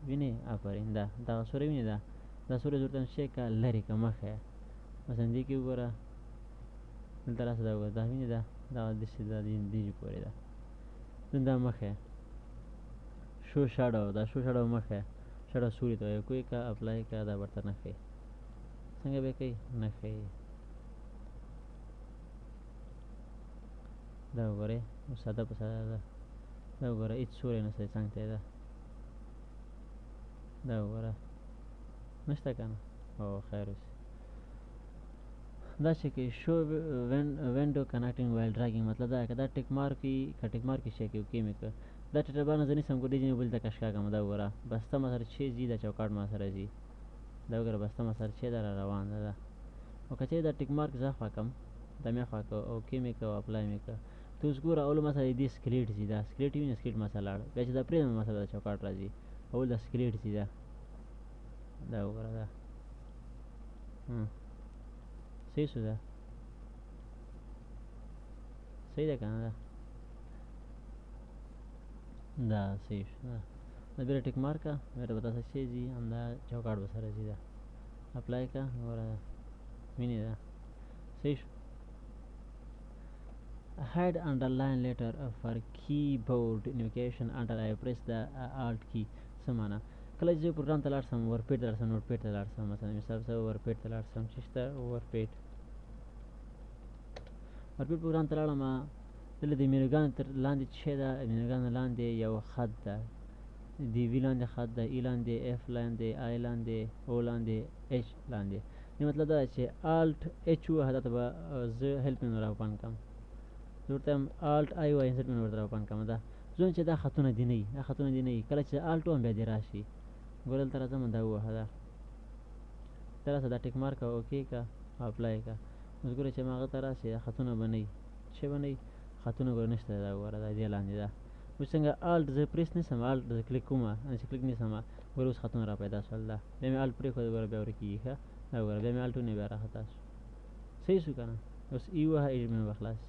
وینې آفرین ده دغه سوری وینې ده دا سوری ضرورت شی که لرې که مخه مثلا دې کې وګوره دلته راسه دا وګوره دا وینې ده دغه داسې ده دې پورې ده دا مخه شو شاډو دا شو شاډو مخه شاډو سوري ته وایي کوی که اپلای که دا ورته نه ښیي څنګه به کوي نه ښیي دا وګورئ ساده په ساده ده دا وګوره هېڅ سوری نشته څنګ ته یې ده دا وګوره نشته که نه او خیر اوسي دا چې کې شو وینډو کنیکټینګ وایل ډراګینګ مطلب دا که دا ټیک مارک وي که ټیک مارک شی کې اوکې مې که دا ټیټر بار نه زه نیسم ګوډې ځینې بل ته کشکا کړم دا وګوره بسته ما سره چې ځي دا چوکاټ ما سره ځي دا وګوره بسته ما سره چې ده را روانه ده او که چېرې دا ټیک مارک زه خوا کړم دا مې خوا کړه اوکې مې کړه او اپلای مې کړه ته اوس ګوره اول ما سره دې سکلیټ ځي دا سکلیټ وي نه سکلیټ ما سره لاړ بیا چې دا پرېږدم ما سره دا چوکاټ راځي اول دا سکلیټ ځي دا وګوره دا صحیح شو ده صحیح ده که نه ده دا صحیح شو دا بیا ټیک مارک کړه بیا به تاسو چې ځي همدا چوکاټ به سره ځي دا اپلای کړه وګوره وینې ده صحیح شو hide underline letter for keyboard navigation under I press the alt key څه معنا کله چې پروګرام ته لاړ شم ورپیډ ته لاړ شم نوټپیډ ته لاړ شم مثلا مثال زه ورپیډ ته لاړ شم چې شته ورپیډ پروګرام ته لاړم دلته د مینوګانو تر لاندې چې ده مینوګانو لاندې یو خط ده د وي لاندې خط ده ای لاندې اف لاندې آی لاندې او لاندې اچ لاندې دې مطلب دا چې الټ اچ ووهه دا ته به زه هیلپ مینو را اوپن کړم زه ورته وایم الټ آی ووایه هیلپ مینو ورته را اوپن کړم دا زه وایم چې دا خطونه دې نه وي دا خطونه دې نه وي کله چې الټ ووایم بیا دې راشي ګوره دلته راځم دا ووهه دا ته راسه دا ټیک مارک کړه اوکې کړه اپلای کړه اوس ګوره چې ما هغه ته راشي دا خطونه به نه وي چې به نه وي خطونه ګوره نشته دا وګوره دا دې لاندې ده اوس څنګه الټ زه پریس نیسم الټ زه کلیک کوم چې کلیک نیسم ګوره اوس خطونه را پیدا شول دا بیا مې الټ پرېښود ګوره بیا ورکېږي ښه دا وګوره بیا مې الټ ونیو بیا راخطا شو صحیح شو که نه اوس ای ووهه ایډ مې به خلاص شي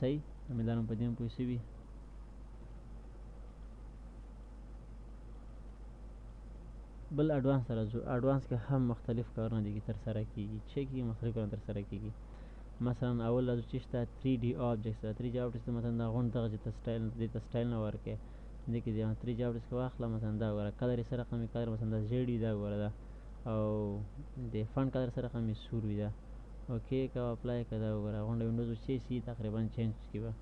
صحیح امیدوارم په دې هم پوه شوي بل اډوانس ته راځو اډوانس کې هم مختلف کارونه دي ترسره کېږي چې کېږي مختلف کارونه ترسره کېږي مثلا اول راځو چې شته 3D objects ده 3D objects مثلا دا غونډ دغه چې ته سټایل دې ته سټایل نه ورکړې دې کې 3D objects که واخله مثلا دا وګوره کلر یې سره رقم وي کلر مثلا دا زیډ وي دا وګوره دا او د فنټ کلر سره رقم وي سور وي دا اوکې که اپلای که دا وګوره غونډه وینډوز چې سي تقریبا چینج کې به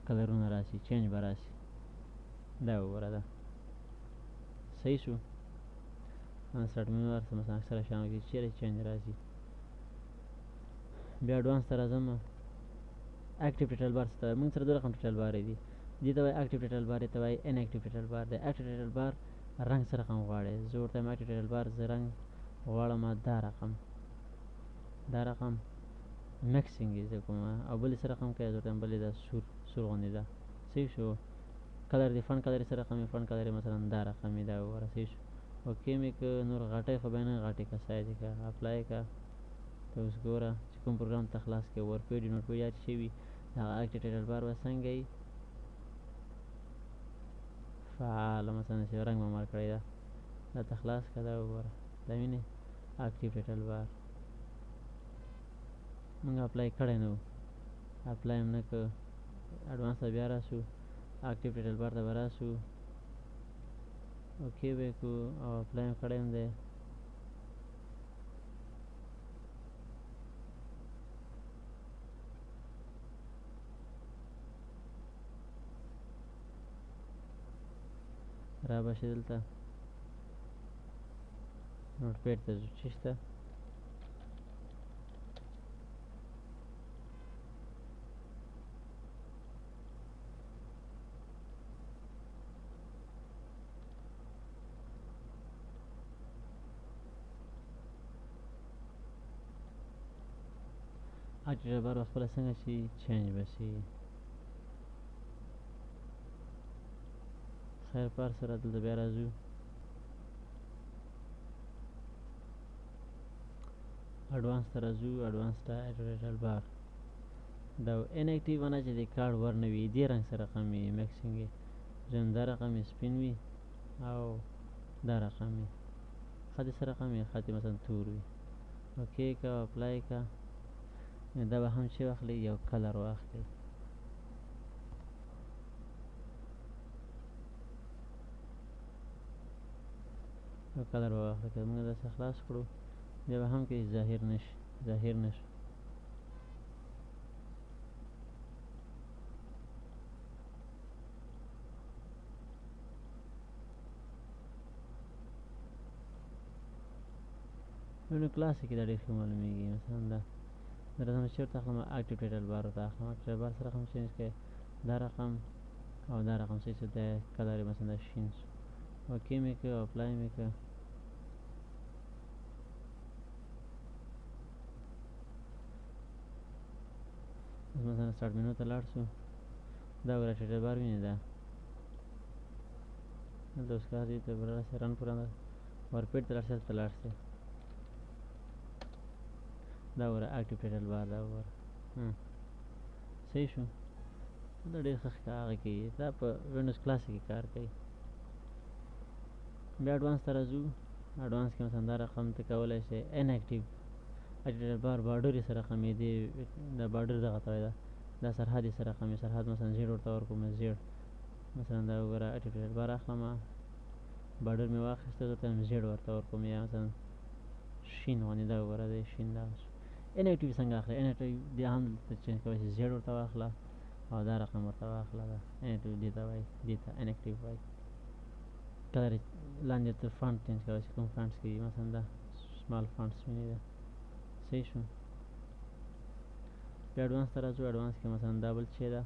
کلرونه راشي چینج به راشي دا وګوره دا صحیح شو سټارټ مینو ورسره مثلا اکثره شیانو کې چیرې چینج راځي بیا اډوانس ته راځم اکټیو ټایټل بار څه ته وایي موږ سره دوه رقم ټایټل بارې دي دې ته وایي اکټیو ټایټل بار دې ته وایي ان اکټیو ټایټل بار د اکټیو ټایټل بار رنګ څه رقم غواړئ زه ورته وایم اکټیو ټایټل بار زه رنګ غواړم دا رقم مکسینګ یې زه کوم او بل یې څه رقم کوي زه ورته وایم بل یې دا سور غوندې ده صحیح شو کلر دې فن کلر یې څه رقم وي فن کلر یې مثلا دا رقم وي دا وګوره صحیح شو اوکې مې که نور غټۍ خو بیا نه غټې که سایز یې که اپلای که ته اوس ګوره چې کوم پروګرام ته خلاص کړې ورپیډ نوټپیډ یا چې وي هغه اکټیو ټایټل بار به څنګه وي فعاله مثلا چې رنګ به مار کړی ده دا ته خلاص که دا وګوره دا وینې اکټیو ټایټل بار موږ اپلای کړی نه و اپلای هم نه که اډوانس ته بیا راسو اکټیو ټایټل بار ته به راسو اوکې به یې کړو او اپلای هم کړی هم دی را به شي دلته نوټپیډ ته ځو چې شته اکټیویټر بار به خپله څنګه شي چینج به شي. خیر په هر سره دلته بیا راځو اډوانس ته راځو. اډوانس ته اکټیویټر بار دا ان اکټیو ونه چې د کارډ ور نه وي دې رنګ سره رقم وي میکسینګ یې دویم دا رقم یې سپین وي او دا رقم یې خط یې څه رقم وي خط یې مثلا تور وي. اوکې که اپلای که دا به هم چې واخلي یو کلر واخلي. یو کلر به واخلي که موږ داسې خلاص کړو بیا به هم کې ظاهر نشي. نو کلاسیک دا ډېر ښه معلومیږي. مثلا دا رقم چېرته اخلم اکټیویټر بار ته اخلم. اکټیویټر بار سره رقم چینج کړئ دا رقم او دا رقم چې د کلر یې مثلا دا شین شو. اوکې مې کړه اپلای مې کړه مثلا سټارټ مینو ته لاړ شو دا وګوره اکټیویټر بار وینې دا دلته اوس کار دی ته راسئ رن پوران ورپیډ ته لاړ شئ هلته لاړ شئ دا وګوره اکټیویټر بار دا وګوره صحیح شو. دا ډېر ښه هغه کوي دا په وینډوز کلاسیک کې کار کوي. بیا اډوانس ته راځو. اډوانس کې مثلا دا رقم ته کولی شئ ان اکټیو اکټیویټر بار بارډر یې څه رقم یې دی دا بارډر دغه ته وایي دا سرحد یې څه رقم یې سرحد مثلا زیډ ورته ورکړو زیډ مثلا دا وګوره اکټیویټر بار اخلم بارډر مې واخیسته دلته مې زیډ ورته ورکړم یا مثلا شین غوندې دا وګوره دی شین دغه شو. ان اکټیو څنګه اخلئ ان اکټیو دې هم دلته چینج کولی شئ زیډ ورته واخله او دا رقم ورته واخله دا ان اکټیو دې ته وایي دې ته ان اکټیو وایي. کلر لاندې ته فانټ چینج کولی شئ کوم فانټس کې مثلا دا سمال فانټس وینئ دا صحیح شو. بیا اډوانس ته راځو. اډوانس کې مثلا دا بل شی ده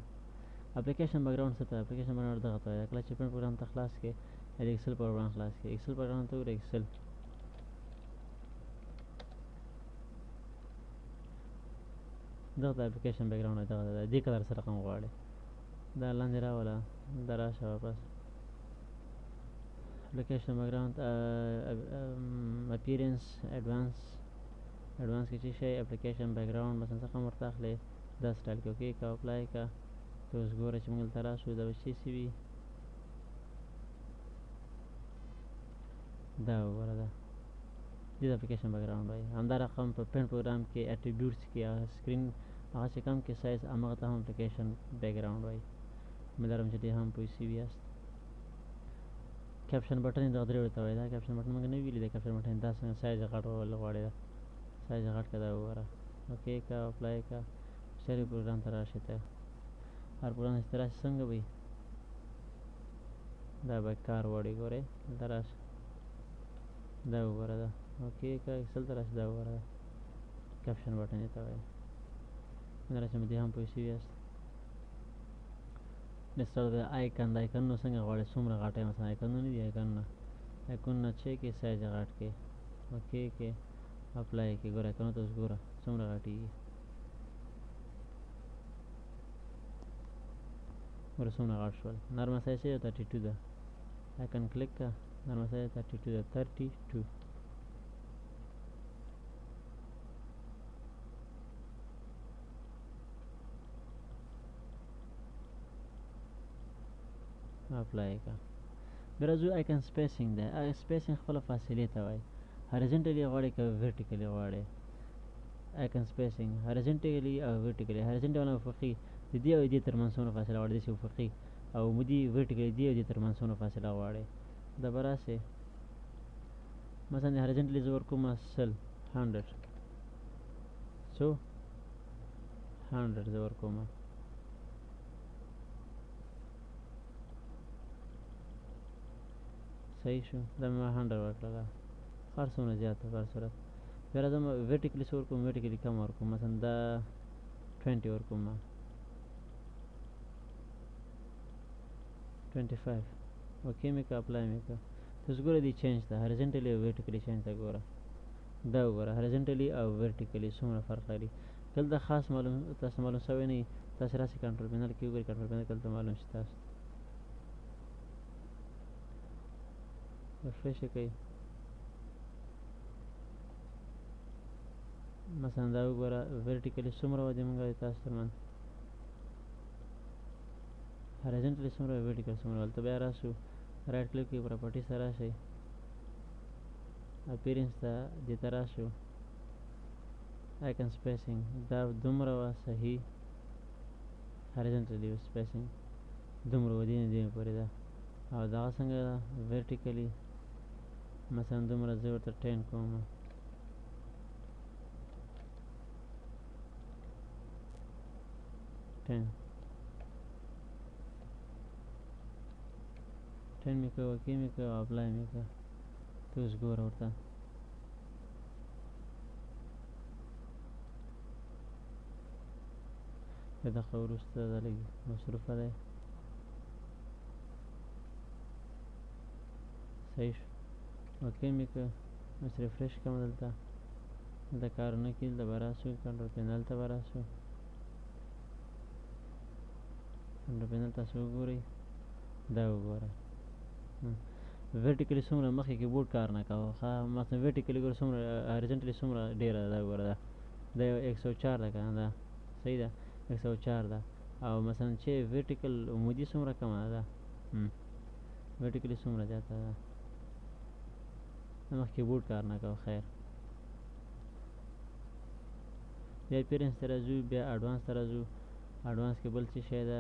اپلیکیشن بیکګراوند څه ته اپلیکیشن بیکګراوند دغه ته وایي کله چې پرنټ پروګرام ته خلاص کړئ یا د ایکسل پروګرام خلاص کړئ ایکسل پروګرام ته وګورئ ایکسل دغه ته اپلیکیشن بیکګراوند دغه ده دې کلر سره رقم غواړئ دا لاندې راوله دا راشه واپس اپلیکیشن بیکګراوند اپیرنس اډوانس کې چې شی اپلیکیشن بیکګراوند مثلا څه رقم ورته اخلئ دا سټایل کې اوکې که اپلای که ته اوس ګوره چې موږ دلته راشو دا به څه شي وي دا وګوره دا دې د اپلیکیشن بیکګراوند وایي. همدا رقم په پرنټ پروګرام کې اټریبیوټس کې سکرین هغه چې کم کې سایز همغه ته هم اپلیکیشن بیکګراوند وایي. امید لرم چې دې هم پوه شوي یاست. کیپشن بټن یې دغه درې ته وایي دا کیپشن بټن موږ نه ویلي دا کیپشن بټن دا څنګه سایز یې غټول غواړي دا سایز یې غټ کړه دا وګوره اوکې که اپلای که شری پروګرام ته راشئ ته هر پروګرام چې ته راشئ څنګه به دا به کار وړي ګورئ دلته راشه دا وګوره دا اوکې که ایکسل ته راشئ دا وګوره دا کیپشن بټن یې ته وایي. امید لرم چې دې هم پوه شوي یاست. نستر د آیکن د آیکنونو څنګه غواړئ څومره غټئ مثلا آیکنونه دي آیکنونه چې کې سایز یې غټ کړئ اوکې کې اپلای کې ګوره آیکنو ته اوس ګوره څومره غټېږي ګوره څومره غټ شول. نرمه سایز یې 32 ده آیکن کلیک که نرمه سایز 32 ده 32 اپلای که. بیا راځو آیکن سپیسینګ ده سپیسینګ خپله فاصلې ته وایي هریزنټلی غواړئ که ورټیکلی غواړئ. آیکن سپیسینګ هریزنټلی او ورټیکلی هریزنټل او افقي د دې او دې ترمنځ څومره فاصله غواړئ داسې افقي او مدي ورټیکلی دې او دې ترمنځ څومره فاصله غواړئ دا به راسئ مثلا د هریزنټلی زه ورکومه 100 څو 100 زه ورکومه صحیح شو دا مې 100 ورکړه هر څومره زیاته په هر صورت. بیا راځم ورټیکلی څه ورکوم ورټیکلی کم ورکوم مثلا دا 20 ورکوم 25 اوکې مې که اپلای مې که ته اوس ګوره دې چینج ده هریزنټلی او ورټیکلی چینج ده ګوره دا وګوره هریزنټلی او ورټیکلی څومره فرق لري دلته خاص معلوم تاسو معلوم شوی نه وي تاسو راسئ کنټرول پینل کې وګورئ کنټرول پینل کې دلته معلوم شي تاسو ریفریش یې کوئ مثلا دا وګوره ورټیکلي څومره وه د مونږ تاسو ترمنځ هاريزونټلي څومره ورټیکل څومره هلته بیا راشو رایټ کلیک کوئ پراپرټیز ته راشئ اپیرنس ته دې ته راشو آیکن سپیسینګ دا دومره وه صحیح هاريزونټلي سپیسینګ دومره وه دې نه دې پورې ده او دغه څنګه ده ورټیکلي مثلا دومره زه ورته 10 کوم 10 مې کړه اوکې مې کړه او اپلای مې کړه ته اوس ګوره ورته د دغه وروسته دا لږ مصروفه دی صحیح شو اوکې مې کړه اوس ریفریش کوم دلته دلته کارونه کېږي دلته به راشو کنټرول پینل ته به راشو کنټرول پینل تاسو وګورئ دا وګورئ ورټیکلي څومره مخکې کیبورډ کار نه کوه مثلا ورټیکلي ګوره څومره هاريزونټلي څومره ډېره ده دا وګوره دا 104 ده که نه دا صحیح ده 104 ده او مثلا چې ورټیکل عمودي څومره کمه ده ورټیکلي څومره زیاته ده مخکې کیبورډ کار نه کوه خیر بیا اپیرنس ته راځو بیا اډوانس ته راځو اډوانس کې بل څه شی ده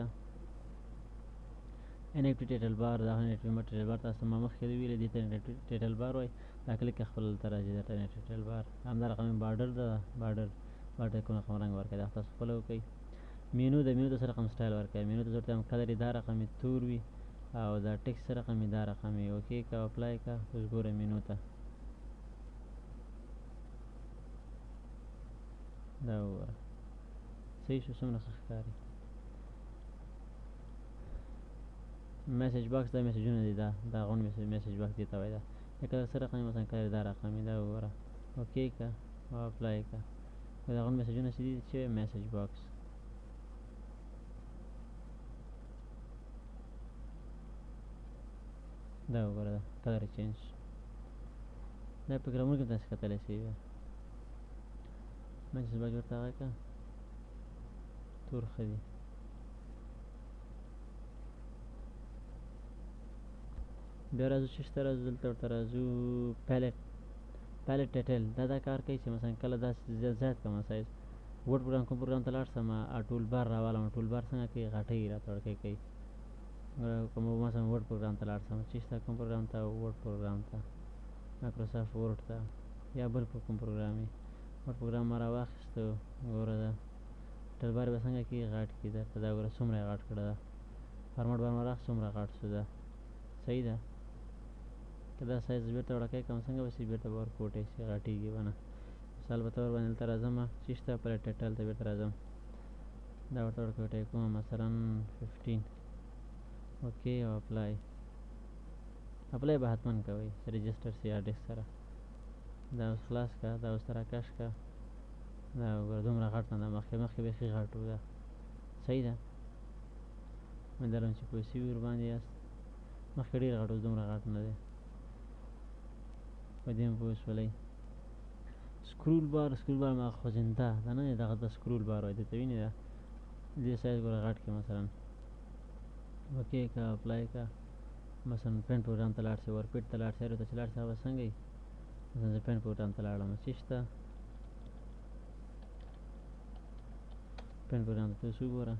انیکټیو ټایټل بار دا انیکټیو ټایټل بار تاسو ما مخکې ویلي دي ته انیکټیو ټایټل بار وایي دا کلیک خپل ته راځي دا انیکټیو ټایټل بار همدا رقم بارډر ده بارډر کوم رقم رنګ ورکوي دا تاسو خپله وکړئ مینو د مینو د سره رقم سټایل ورکوي مینو ته ضرورت هم کلر یې دا رقم تور وي او دا ټکس رقم یې دا رقم وي اوکې که اپلای که اوس ګوره مینو ته دا وګوره صحیح شو څومره ښه ښکاري میسیج باکس دا میسیجونه دي دا غون میسیج باکس دې ته وایي دا لکه څه رقم مثلا کلر دا رقم وي دا وګوره اوکې که او اپلای که دا غون میسیجونه چې دي چې میسیج باکس دا وګوره دا کلر چینج دا پروګرامونو کې تاسو کتلی شئ بیا میسیج باکس ورته هغه که تور ښه دي بیا راځو چې شته راځو دلته ورته راځو پیلټ ټایټل دا کار کوي چې مثلا کله داسې زیات کړم سایز ورډ پروګرام کوم پروګرام ته لاړ شم ټول بار راوالم ټول بار څنګه کوي غټوي راته وړکۍ کوي کوم مثلا ورډ پروګرام ته لاړ شم چې شته کوم پروګرام ته ورډ پروګرام ته مایکروسافټ ورډ ته یا بل کوم پروګرام وي ورډ پروګرام ما راواخیسته ګوره دا ټایټل بار به څنګه کوي غټ کړي درته دا ګوره څومره یې غټ کړه ده فارمټ بار ما راخ څومره غټ شو ده صحیح ده که دا سایز بیرته وړکی کړم څنګه به شي بیرته به ورکوټی شي غټېږي به نه مثال په طور باندې دلته راځم چې شته پیلټ ټایټل ته بیرته راځم دا ورته ورکوټی کوم مثلا 15 اوکې او اپلای به حتما کوئ رجسټر سی آر ډیسک سره دا اوس خلاص که دا اوس راکش که دا وګوره دومره غټ نه ده مخکې بیخي غټ و ده صحیح ده مې درم چې پوه شوي ورباندې یاست مخکې ډېر غټ اوس دومره غټ نه دی په دې هم پوه شولئ سکرول بار ما خوځنده دا نه دغه د سکرول بار وایي درته وینې ده دې سایز ګوره غټ کړي مثلا اوکې که اپلای که مثلا پینټ پروګرام ته لاړ شئ ورپیټ ته لاړ شئ هر یو ته چې لاړ شئ هغه به څنګه وي مثلا زه پینټ پروګرام ته لاړم چې شته پینټ پروګرام ته اوس وګوره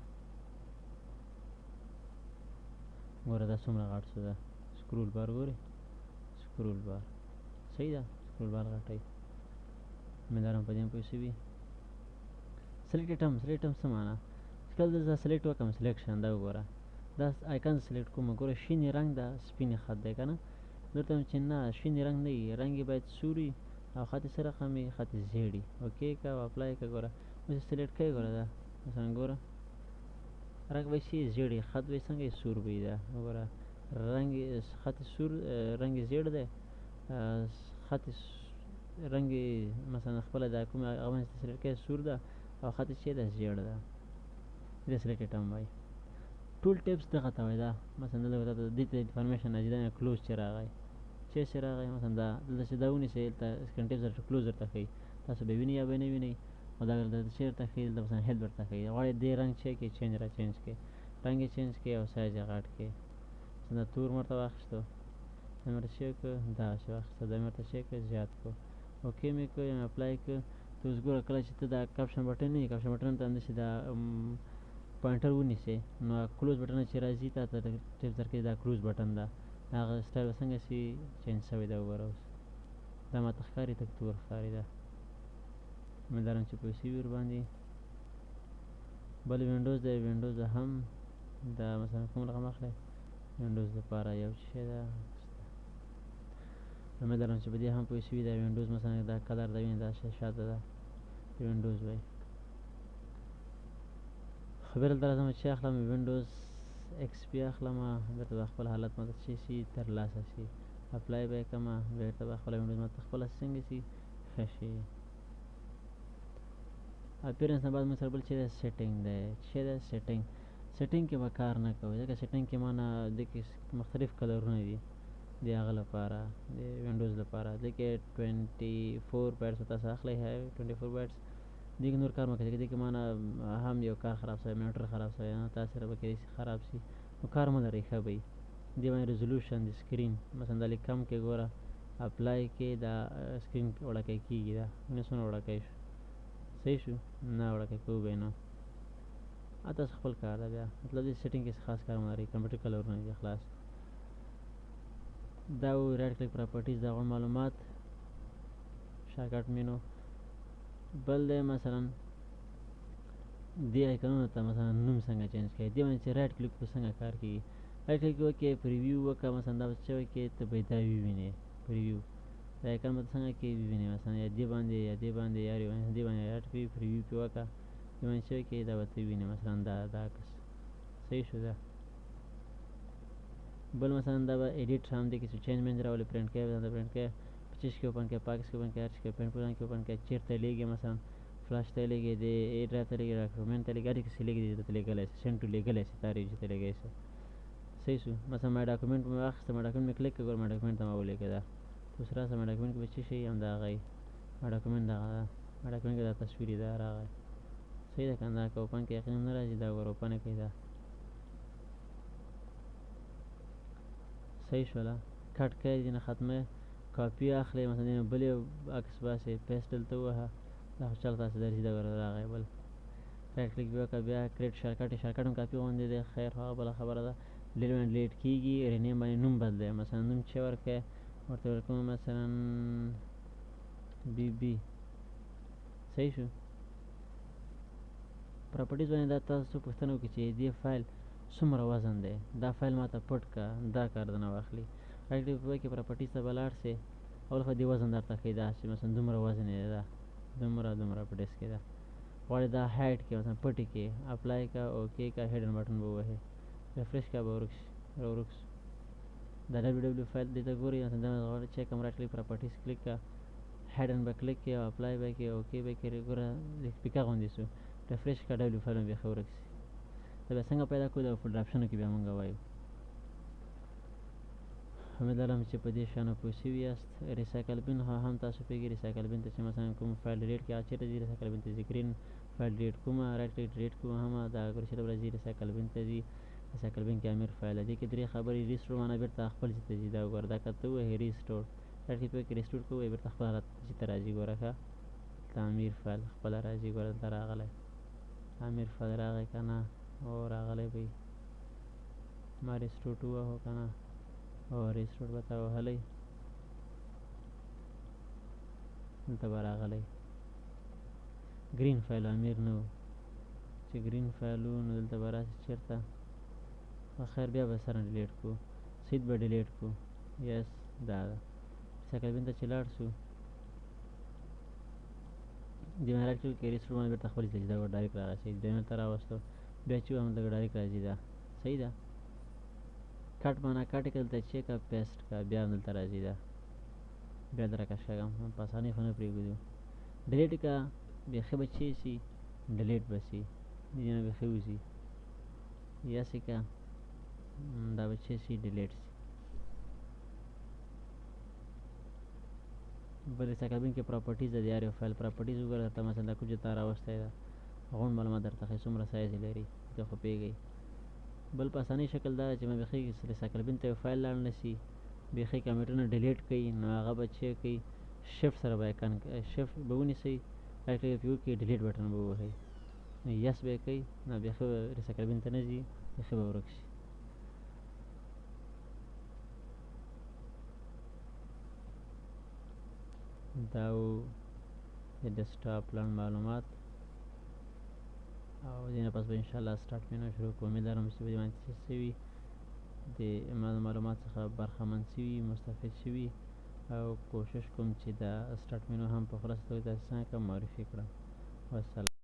دا څومره غټ شو ده سکرول بار ګورئ سکرول بار صحیح ده سکرول بار غټوي مې دا هم په دې هم پوه شوي سلیکټ ایټم څه معنا کله زه سلیکټ وکړم سلیکشن دا وګوره دا آیکن سلیکټ کوم ګوره شینې رنګ ده سپینې خط دی که نه درته وایم چې نه شینې رنګ نه وي رنګ یې باید سور وي او خط یې څه رقم وي خط یې زیړ وي اوکې که او اپلای که ګوره اوس سلیکټ کوي ګوره دا مثلا ګوره رنګ به شي زیړ وي خط به څنګه سور وي دا وګوره خط سور رنګ یې زیړ دی خط رنګ مثلا خپله دا کوم هغه باندې سلیکټ کوي سور ده او خط چې دا زیړ ده دا سلیکټ هم وای ټول ټیپس دغه ته وای دا مثلا دلته د دې انفارمیشن راځي دا کلوز چې راغی چې راغی مثلا دا دلته چې دا ونیسئ دلته سکرین ټیپس درته کلوز درته ښیي تاسو به وینئ یا به نه وینئ او دا درته چې درته ښیي دلته مثلا هیلپ درته ښیي غواړئ دې رنګ چې کې چینج را چینج کړئ رنګ یې چینج کړئ او سایز یې غټ کړئ دا تور مرته واخیستو دا مرته چې کړه دغسې واخیسته دا مرته چې کړه زیات کړو اوکې مې کړو یم اپلای کړه ته اوس ګوره کله چې ته دا کاپشن بټن نه وي کاپشن بټن ته همداسې دا پوینټر ونیسئ نو کلوز بټن چې راځي تا ته ټیپس درکوي دا کلوز بټن ده هغه سټایل به څنګه سي چینج شوی ده وګوره اوس دا ماته ښکاري تک تور ښکاري ده مې لرم چې پوه شوي ورباندې بل وینډوز دی وینډوز هم دا مثلا کوم رقم اخلی وینډوز لپاره یو شی ده مې لرم چې په دې هم پوه شوي ده وینډوز مثلا دا کلر ده وینې دا شی شاته ده وینډوز وایي خبر دلته راځم چې اخلم وینډوز ایکس پی اخلم بیرته به خپل حالت ماته چې شي ترلاسه شي اپلای به یې کړم بیرته به خپله وینډوز ماته خپله څنګه شي ښه شي اپیرنس نه بعد موږ سره بل چې دی سیټینګ دی چې دی سیټینګ کې به کار نه کوئ ځکه سیټینګ کې مانه دې کې مختلف کلرونه دي د هغه لپاره د وینډوز لپاره دې کې 24 بایټس تاسو اخلی 24 بایټس دې کې نور کار مه کوئ ځکه دې کې مانه هم یو کار خراب شوی مینټر خراب شوی تاسو سره به کېدای شي خراب شي نو کار مه لرئ ښه به وي دې باندې ریزولوشن د سکرین مثلا دا لږ کم کې ګوره اپلای کې دا سکرین وړکی کېږي دا ونه څومره وړکی شو صحیح شو نه وړکی کوو به یې نو تاسو خپل کار ده بیا مطلب دې سیټینګ کې خاص کار مه لرئ کمپیوټر کلرونه دي خلاص دا و رایټ کلیک پراپرټیز دا غوړ معلومات شارټکټ مینو بل دی مثلا دې آیکنونو ته مثلا نوم څنګه چینج کړئ دې باندې چې رایټ کلیک په څنګه کار کوي رایټ کلیک وکړئ پریویو وکړه مثلا دا څه وکړئ ته به دا ووینئ پریویو دا آیکن به څنګه کې ووینئ مثلا یا دې باندې یا دې باندې یا دې باندې رایټ کړئ پریویو پې وکړه دې باندې څه وکړئ دا به ته ووینئ مثلا دا عکس صحیح شو ده بل مثلا دا به ایډیټ هم دی کې چې چینج مینج راولي پرنټ کوي دا پرنټ کوي پچیس کې اوپن کوي پاکس کې اوپن کوي هر څه کې پرنټ پلان کې اوپن کوي چیرته لیږي مثلا فلاش ته لیږي د ای ډرایو ته لیږي ډاکومنټ ته لیږي هر کسې لیږي دې ته لیږلی شي سینډ ټو لیږلی شي تا ریجي ته لیږی شي صحیح شو مثلا مای ډاکومنټ مې واخیسته مای ډاکومنټ مې کلیک کړه ګوره مای ډاکومنټ ته مې ولیږه دا اوس راسه مای ډاکومنټ کې به څه شي همدغه یې مای ډاکومنټ دغه ده مای ډاکومنټ کې دا تصویر یې دا راغی صحیح ده که نه دا که اوپن کې یقینا نه راځي دا ګوره اوپن یې کوي دا صحیح شوله کټ کوئ ځینې ختموئ کاپي اخلئ مثلا دې نه بل یو عکس باسئ پیسټ دلته ووهه دا خو چل تاسې درځي دا ګوره راغی بل رایټ کلیک بیا وکړه بیا کریټ شارټکټ شارټکټ هم کاپي غوندې دی خیر هغه بله خبره ده ډیلیټ باندې ډیلیټ کېږي رینیم باندې نوم بدلوئ مثلا نوم چې ورکړئ ورته ورکوم مثلا بي صحیح شو پراپرټیز باندې دا تاسو پوښتنه وکړئ چې دې فایل څومره وزن دی دا فایل ماته پټ کړه دا کار درنه واخلي رایټ کلیک وکړئ پراپرټیز ته به لاړ شئ اول خو دې وزن درته ښیي دا چې مثلا دومره وزن یې ده دومره په ډیسک کې ده غواړئ دا هایډ کړئ مثلا پټې کړئ اپلای کړه اوکې کړه هیډن بټن به ووهئ ریفریش کړه به ورک شي ورک شو دا ډبلیو فایل دې ته ګورئ مثلا دا غواړئ چیک هم رایټ کلیک پراپرټیز کلیک کړه هیډن به کلیک کړئ او اپلای به کړئ اوکې به کړئ ګوره پیکه غوندې شو ریفریش کړه ډبلیو فایل هم بیخي ورک شي دا بیا څنګه پیدا کړو دا په ډراپشنو کې بیا مونږ وایو امید لرم چې په دې شیانو پوه شوي یاست ریسایکل بین هم تاسو پوهېږئ ریسایکل بین ته چې مثلا کوم فایل ډیلیټ کړي هغه چېرته ځي ریسایکل بین ته ځي ګرین فایل ډیلیټ کومه رایټ کلیک ډیلیټ کومه هم دا ګوره چېرته به راځي ریسایکل بین ته ځي ریسایکل بین کې امیر فایل دې کې درې خبرې ریسټور معنا بېرته خپل ځای ته ځي دا وګوره دا که ته ووهې ریسټور رایټ کلیک وکړې ریسټور که ووهې بېرته خپل حالت ځای ته راځي ګوره ښه تعمیر فایل خپله راځي ګوره دلته راغلی تعمیر فایل راغی که نه او راغلی به وي ما ریسټور ووهو که نه او ریسټور به تا وهلی دلته به راغلی ګرین فایل امیر نه و چې ګرین فایل و نو دلته به راسي چېرته خیر بیا به سره ډیلیټ کړو سید به ډیلیټ کړو یس دا ده ریسایکل بین ته چې لاړ شو دې باندې رایټ کلیک وکړئ ریسټور باندې بېرته خپل ځای ته دا به ډایرکټ رارسي دې دلته راوستو بیا چې وهم دلته ډایرکټ راځي دا صحیح ده کټ معنا کټ یې کړه دلته چې کړه پیسټ کړه بیا هم دلته راځي دا بیا در راکش کړم په اسانۍ خو نه پرېږدو ډیلیټ کړه بیخي به چې شي ډیلیټ به شي دې نه بیخي وځي یاسې که دا به چې شي ډیلیټ شي بل ریسایکل کې پراپرټیز د یار یو فایل پراپرټیز وګوره درته مثلا دا کوم چې تا راوستی ده غونډ معلومات درته ښایي څومره سایز یې لري ته خو پوهېږئ بل په اسانۍ شکل دا ده چې بیخي ریسایکل بین ته یو فایل لاړ نه شي بیخي کمپیوټر نه ډیلیټ کوي نو هغه به چې کوي شفټ سره به شفټ به ونیسئ رایټ کلیک پرې وکړئ ډیلیټ بټن به ووهئ نو یس به یې کوي نو بیخي ریسایکل بین ته نه ځي بیخي به ورک شي دا و د ډیسکټاپ لنډ معلومات او دې نه پس به انشاءالله سټارټ مینو شروع کوو امید لرم چې په دې باندې څه شوي د معلومات څخه برخمن شوي مستفید شوي او کوشش کوم چې دا سټارټ مینو هم په خلاصه توګه تاسو څنګه معرفي کړم والسلام